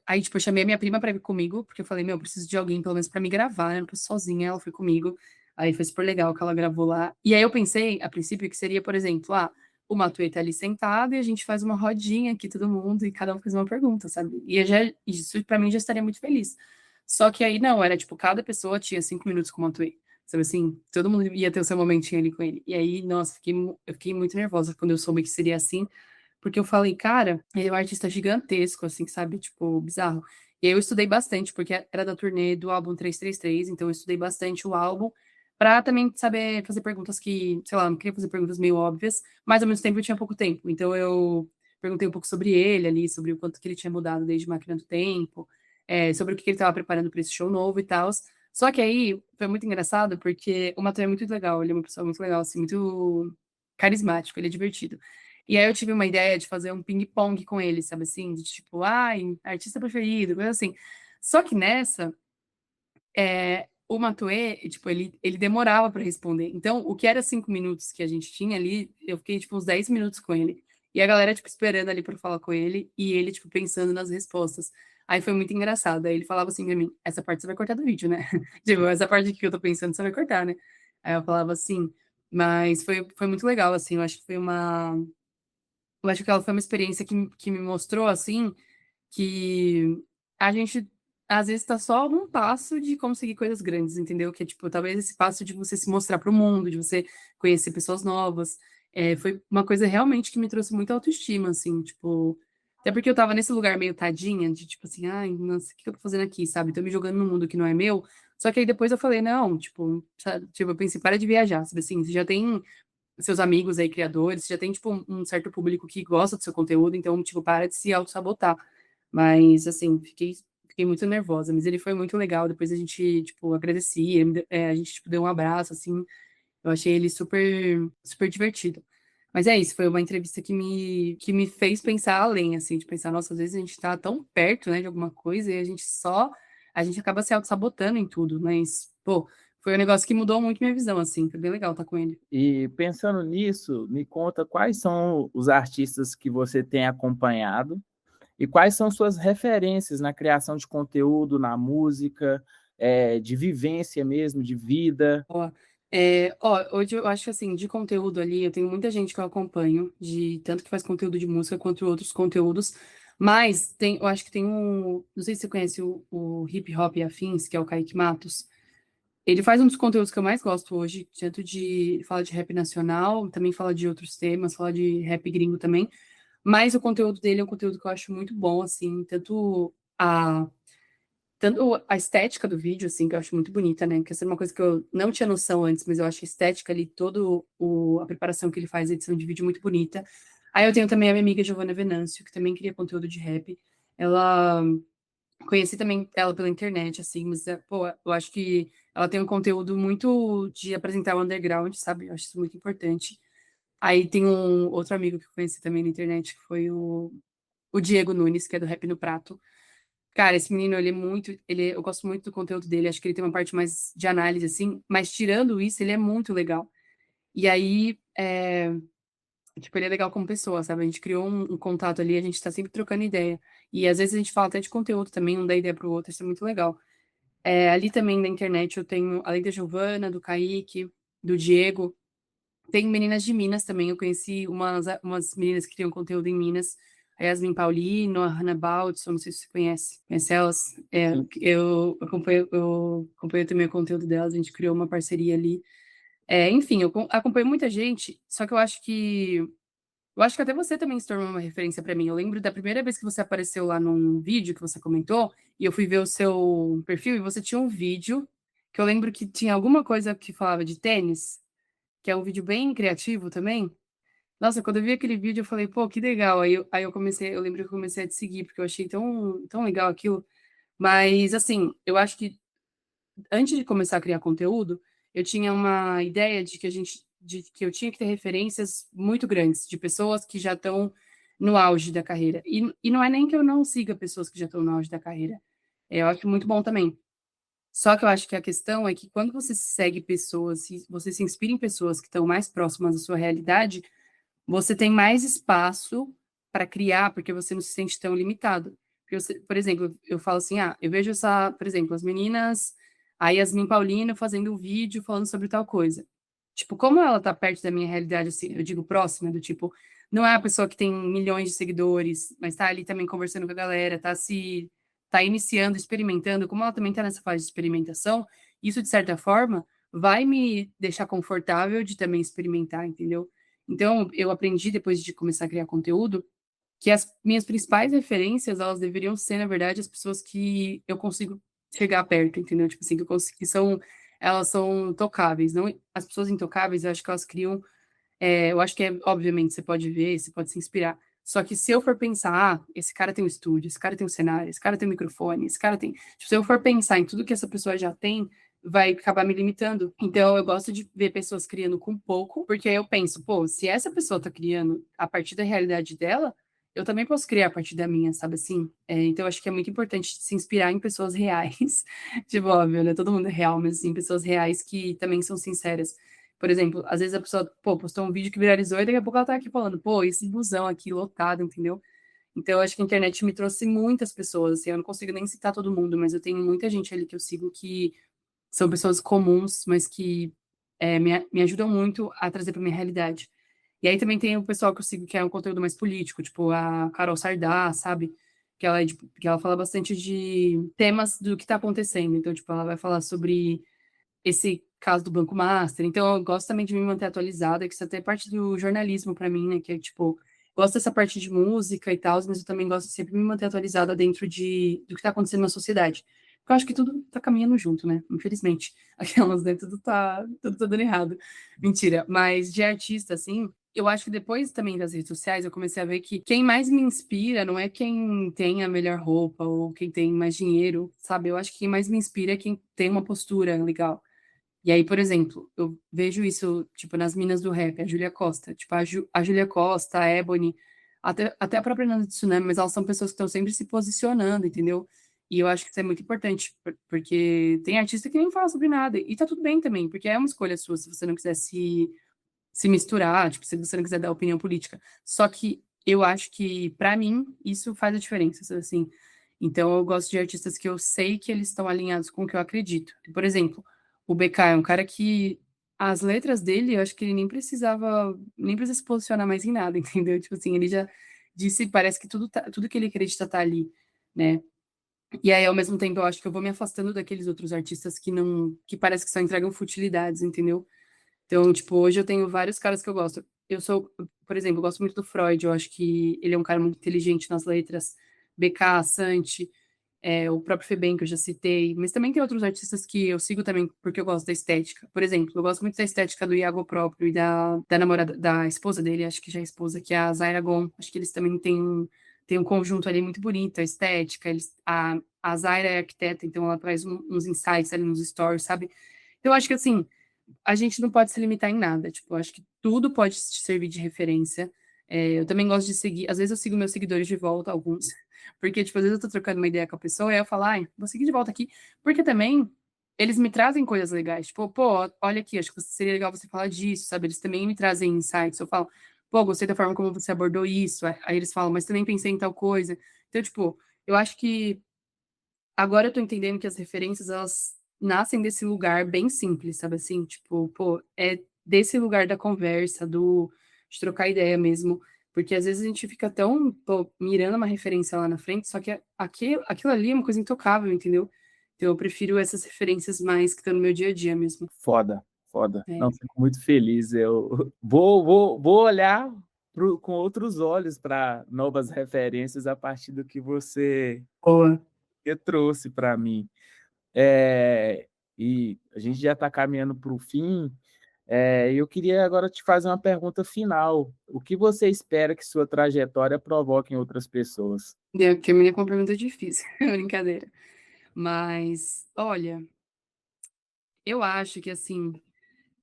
Aí, tipo, eu chamei a minha prima pra vir comigo, porque eu falei, meu, eu preciso de alguém, pelo menos, pra me gravar, né? Eu não preciso sozinha, ela foi comigo. Aí foi super legal que ela gravou lá. E aí eu pensei, a princípio, que seria, por exemplo, o Matuê tá ali sentado e a gente faz uma rodinha aqui, todo mundo, e cada um faz uma pergunta, sabe? Isso pra mim já estaria muito feliz. Só que aí não, era tipo, cada pessoa tinha 5 minutos com o Matuê. Sabe assim? Todo mundo ia ter o seu momentinho ali com ele. E aí, nossa, eu fiquei muito nervosa quando eu soube que seria assim. Porque eu falei, cara, ele é um artista gigantesco, assim, sabe? Tipo, bizarro. E aí eu estudei bastante, porque era da turnê do álbum 333, então eu estudei bastante o álbum, pra também saber fazer perguntas que, sei lá, não queria fazer perguntas meio óbvias, mas ao mesmo tempo eu tinha pouco tempo. Então eu perguntei um pouco sobre ele ali, sobre o quanto que ele tinha mudado desde Máquina do Tempo, sobre o que ele estava preparando para esse show novo e tal. Só que aí foi muito engraçado, porque o Matheus é muito legal, ele é uma pessoa muito legal, assim, muito carismático, ele é divertido. E aí eu tive uma ideia de fazer um ping-pong com ele, sabe assim? De tipo, ai, artista preferido, coisa assim. Só que nessa, o Matuê, tipo, ele demorava para responder. Então, o que era 5 minutos que a gente tinha ali, eu fiquei, tipo, uns 10 minutos com ele. E a galera, tipo, esperando ali para falar com ele, e ele, tipo, pensando nas respostas. Aí foi muito engraçado. Aí ele falava assim pra mim, essa parte você vai cortar do vídeo, né? Tipo, essa parte aqui que eu tô pensando, você vai cortar, né? Aí eu falava assim, mas foi muito legal, assim, eu acho que foi uma eu acho que ela foi uma experiência que me mostrou, assim, que a gente às vezes está só um passo de conseguir coisas grandes, entendeu? Que é, tipo, talvez esse passo de você se mostrar para o mundo, de você conhecer pessoas novas. Foi uma coisa realmente que me trouxe muita autoestima, assim, tipo. Até porque eu tava nesse lugar meio tadinha, de tipo assim, ai, nossa, o que eu tô fazendo aqui, sabe? Tô me jogando num mundo que não é meu. Só que aí depois eu falei, não, tipo, sabe? Tipo, eu pensei, para de viajar, sabe assim, você já tem seus amigos aí, criadores, já tem, tipo, um certo público que gosta do seu conteúdo, então, tipo, para de se auto-sabotar. Mas, assim, fiquei muito nervosa, mas ele foi muito legal, depois a gente, tipo, agradecia, a gente, tipo, deu um abraço, assim, eu achei ele super, super divertido. Mas é isso, foi uma entrevista que me fez pensar além, assim, de pensar, nossa, às vezes a gente tá tão perto, né, de alguma coisa e a gente acaba se auto-sabotando em tudo, mas, pô, foi um negócio que mudou muito minha visão, assim, foi bem legal estar com ele. E pensando nisso, me conta quais são os artistas que você tem acompanhado e quais são suas referências na criação de conteúdo, na música, de vivência mesmo, de vida. Hoje eu acho que assim, de conteúdo ali, eu tenho muita gente que eu acompanho, de tanto que faz conteúdo de música quanto outros conteúdos, mas eu acho que tem não sei se você conhece o Hip Hop e Afins, que é o Kaique Matos. Ele faz um dos conteúdos que eu mais gosto hoje, tanto fala de rap nacional, também fala de outros temas, fala de rap gringo também, mas o conteúdo dele é um conteúdo que eu acho muito bom, assim, tanto a estética do vídeo, assim, que eu acho muito bonita, né? Que essa é uma coisa que eu não tinha noção antes, mas eu acho a estética ali, a preparação que ele faz, a edição de vídeo muito bonita. Aí eu tenho também a minha amiga Giovanna Venâncio, que também cria conteúdo de rap. Ela, conheci também ela pela internet, assim, mas, pô, eu acho que ela tem um conteúdo muito de apresentar o underground, sabe? Eu acho isso muito importante. Aí tem um outro amigo que eu conheci também na internet, que foi o Diego Nunes, que é do Rap no Prato. Cara, esse menino, eu gosto muito do conteúdo dele, acho que ele tem uma parte mais de análise, assim, mas tirando isso, ele é muito legal. E aí, Tipo, ele é legal como pessoa, sabe? A gente criou um contato ali, a gente tá sempre trocando ideia. E às vezes a gente fala até de conteúdo também, um dá ideia pro outro, isso é muito legal. Ali também na internet eu tenho, além da Giovana, do Kaique, do Diego, tem meninas de Minas também. Eu conheci umas meninas que criam conteúdo em Minas. A Yasmin Paulino, a Hannah Baldson, não sei se você conhece. Conhece elas? Sim. Eu acompanho também o conteúdo delas, a gente criou uma parceria ali. Enfim, acompanho muita gente, só que eu acho que até você também se tornou uma referência para mim. Eu lembro da primeira vez que você apareceu lá num vídeo que você comentou, e eu fui ver o seu perfil, e você tinha um vídeo que eu lembro que tinha alguma coisa que falava de tênis, que é um vídeo bem criativo também. Nossa, quando eu vi aquele vídeo, eu falei, pô, que legal. Eu lembro que eu comecei a te seguir, porque eu achei tão, tão legal aquilo. Mas, assim, eu acho que antes de começar a criar conteúdo, eu tinha uma ideia de que eu tinha que ter referências muito grandes, de pessoas que já estão no auge da carreira. E não é nem que eu não siga pessoas que já estão no auge da carreira. Eu acho muito bom também. Só que eu acho que a questão é que quando você segue pessoas, se você se inspira em pessoas que estão mais próximas da sua realidade, você tem mais espaço para criar, porque você não se sente tão limitado. Porque por exemplo, eu falo assim, eu vejo por exemplo, as meninas, a Yasmin Paulino fazendo um vídeo falando sobre tal coisa. Tipo, como ela tá perto da minha realidade, assim, eu digo próxima, do tipo, não é a pessoa que tem milhões de seguidores, mas tá ali também conversando com a galera, tá iniciando, experimentando, como ela também tá nessa fase de experimentação, isso, de certa forma, vai me deixar confortável de também experimentar, entendeu? Então, eu aprendi depois de começar a criar conteúdo que as minhas principais referências, elas deveriam ser, na verdade, as pessoas que eu consigo chegar perto, entendeu? Tipo assim, elas são tocáveis, não as pessoas intocáveis, eu acho que elas criam, eu acho que obviamente você pode ver, você pode se inspirar. Só que se eu for pensar, esse cara tem um estúdio, esse cara tem um cenário, esse cara tem um microfone, esse cara tem. Tipo, se eu for pensar em tudo que essa pessoa já tem, vai acabar me limitando. Então, eu gosto de ver pessoas criando com pouco, porque aí eu penso, pô, se essa pessoa tá criando a partir da realidade dela, eu também posso criar a partir da minha, sabe assim? Então, eu acho que é muito importante se inspirar em pessoas reais. Tipo, óbvio, né? Todo mundo é real, mas assim, pessoas reais que também são sinceras. Por exemplo, às vezes a pessoa, pô, postou um vídeo que viralizou e daqui a pouco ela tá aqui falando, pô, esse busão aqui lotado, entendeu? Então, eu acho que a internet me trouxe muitas pessoas, assim, eu não consigo nem citar todo mundo, mas eu tenho muita gente ali que eu sigo que são pessoas comuns, mas que me ajudam muito a trazer para minha realidade. E aí também tem o pessoal que eu sigo que é um conteúdo mais político, tipo a Carol Sardá, sabe? Que ela fala bastante de temas do que está acontecendo. Então, tipo, ela vai falar sobre esse caso do Banco Master. Então, eu gosto também de me manter atualizada, que isso até é parte do jornalismo para mim, né? Que é tipo, gosto dessa parte de música e tal, mas eu também gosto de sempre me manter atualizada dentro do que está acontecendo na sociedade. Porque eu acho que tudo tá caminhando junto, né? Infelizmente. Aquelas, né? Tudo tá dando errado. Mentira. Mas de artista, assim, eu acho que depois também das redes sociais eu comecei a ver que quem mais me inspira não é quem tem a melhor roupa ou quem tem mais dinheiro, sabe? Eu acho que quem mais me inspira é quem tem uma postura legal. E aí, por exemplo, eu vejo isso, tipo, nas minas do rap, a Júlia Costa. Tipo, a Júlia Costa, a Ebony, até a própria Nana Tsunami, mas elas são pessoas que estão sempre se posicionando, entendeu? E eu acho que isso é muito importante, porque tem artista que nem fala sobre nada. E tá tudo bem também, porque é uma escolha sua se você não quiser se misturar, tipo, se você não quiser dar opinião política. Só que eu acho que, pra mim, isso faz a diferença, sabe assim. Então, eu gosto de artistas que eu sei que eles estão alinhados com o que eu acredito. Por exemplo, o BK é um cara que as letras dele, eu acho que ele nem precisa se posicionar mais em nada, entendeu? Tipo assim, ele já disse, parece que tudo que ele acredita tá ali, né? E aí, ao mesmo tempo, eu acho que eu vou me afastando daqueles outros artistas que parece que só entregam futilidades, entendeu? Então, tipo, hoje eu tenho vários caras que eu gosto. Por exemplo, eu gosto muito do Freud, eu acho que ele é um cara muito inteligente nas letras. BK, Santi, o próprio Febem, que eu já citei, mas também tem outros artistas que eu sigo também porque eu gosto da estética. Por exemplo, eu gosto muito da estética do Iago próprio e da namorada, da esposa dele, acho que já é esposa, que é a Zaira Gon. Acho que eles também têm um conjunto ali muito bonito, a estética. A Zaira é arquiteta, então ela traz uns insights ali nos stories, sabe? Então, eu acho que assim a gente não pode se limitar em nada. Tipo, eu acho que tudo pode te servir de referência. Eu também gosto de seguir, às vezes eu sigo meus seguidores de volta, alguns, porque, tipo, às vezes eu tô trocando uma ideia com a pessoa e aí eu falo, ai, vou seguir de volta aqui, porque também eles me trazem coisas legais. Tipo, pô, olha aqui, acho que seria legal você falar disso, sabe? Eles também me trazem insights. Eu falo, pô, gostei da forma como você abordou isso. Aí eles falam, mas também pensei em tal coisa. Então, tipo, eu acho que agora eu tô entendendo que as referências, elas nascem desse lugar bem simples, sabe assim? Tipo, pô, é desse lugar da conversa, de trocar ideia mesmo. Porque às vezes a gente fica tão, pô, mirando uma referência lá na frente, só que aquilo ali é uma coisa intocável, entendeu? Então eu prefiro essas referências mais que estão no meu dia a dia mesmo. Foda, foda. É, Não, fico muito feliz. Eu vou olhar com outros olhos para novas referências a partir do que você boa. trouxe para mim. É, e a gente já está caminhando para o fim. Eu queria agora te fazer uma pergunta final. O que você espera que sua trajetória provoque em outras pessoas? Terminei com uma pergunta difícil, brincadeira. Mas, olha, eu acho que assim, o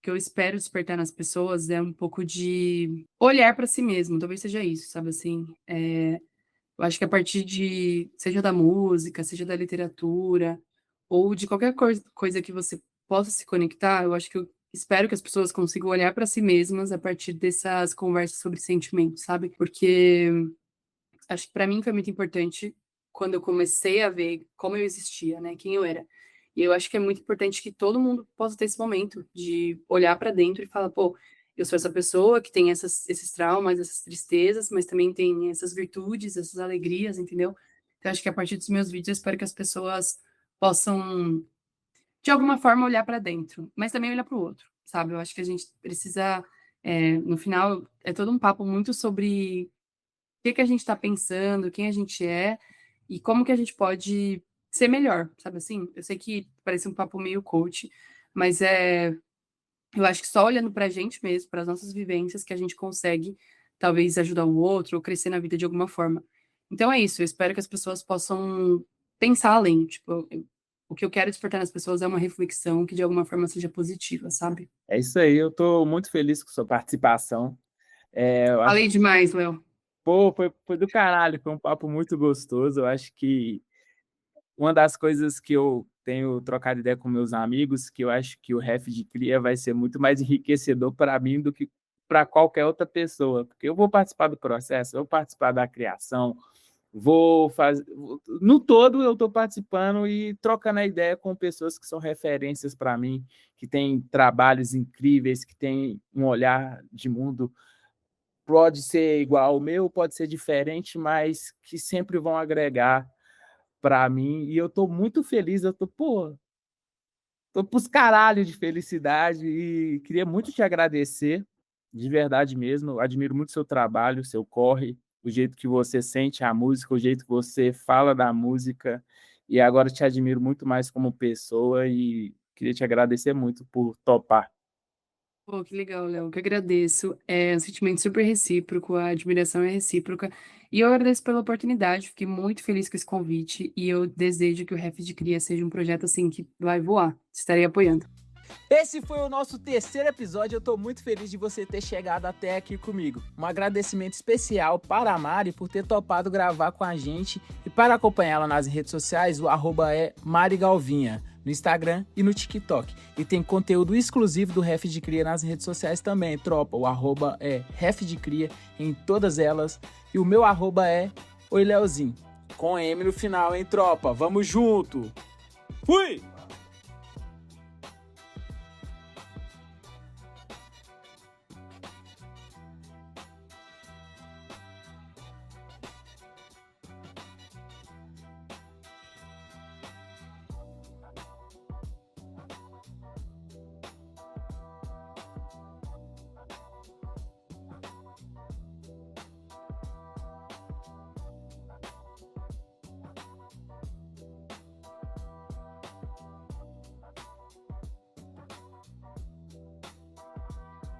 que eu espero despertar nas pessoas é um pouco de olhar para si mesmo, talvez seja isso, sabe assim? Eu acho que a partir seja da música, seja da literatura, ou de qualquer coisa que você possa se conectar, eu acho que eu espero que as pessoas consigam olhar para si mesmas a partir dessas conversas sobre sentimentos, sabe? Porque acho que para mim foi muito importante quando eu comecei a ver como eu existia, né, quem eu era. E eu acho que é muito importante que todo mundo possa ter esse momento de olhar para dentro e falar, pô, eu sou essa pessoa que tem esses traumas, essas tristezas, mas também tem essas virtudes, essas alegrias, entendeu? Então acho que a partir dos meus vídeos eu espero que as pessoas possam de alguma forma olhar para dentro, mas também olhar para o outro, sabe? Eu acho que a gente precisa, no final, é todo um papo muito sobre que a gente está pensando, quem a gente é e como que a gente pode ser melhor, sabe assim? Eu sei que parece um papo meio coach, mas eu acho que só olhando pra gente mesmo, para as nossas vivências, que a gente consegue talvez ajudar o outro ou crescer na vida de alguma forma. Então é isso, eu espero que as pessoas possam pensar além, tipo, o que eu quero despertar nas pessoas é uma reflexão que de alguma forma seja positiva, sabe? É isso aí, eu estou muito feliz com sua participação. Eu acho Falei demais, Léo. Pô, foi do caralho, foi um papo muito gostoso. Eu acho que uma das coisas que eu tenho trocado ideia com meus amigos, que eu acho que o Ref de Cria vai ser muito mais enriquecedor para mim do que para qualquer outra pessoa, porque eu vou participar do processo, eu vou participar da criação, vou fazer. No todo, eu estou participando e trocando a ideia com pessoas que são referências para mim, que têm trabalhos incríveis, que têm um olhar de mundo pode ser igual ao meu, pode ser diferente, mas que sempre vão agregar para mim. E eu estou muito feliz, tô pros caralho de felicidade e queria muito te agradecer, de verdade mesmo. Eu admiro muito seu trabalho, seu corre, o jeito que você sente a música, o jeito que você fala da música. E agora te admiro muito mais como pessoa e queria te agradecer muito por topar. Pô, que legal, Léo, que agradeço. É um sentimento super recíproco, a admiração é recíproca. E eu agradeço pela oportunidade, fiquei muito feliz com esse convite e eu desejo que o Ref de Cria seja um projeto assim que vai voar. Estarei apoiando. Esse foi o nosso terceiro episódio, eu tô muito feliz de você ter chegado até aqui comigo. Um agradecimento especial para a Mari por ter topado gravar com a gente e para acompanhá-la nas redes sociais, o @ é Mari Galvinha, no Instagram e no TikTok. E tem conteúdo exclusivo do Ref de Cria nas redes sociais também, tropa. O @ é Ref de Cria em todas elas e o meu @ é Oi Leozinho, com M no final, hein, tropa? Vamos junto! Fui!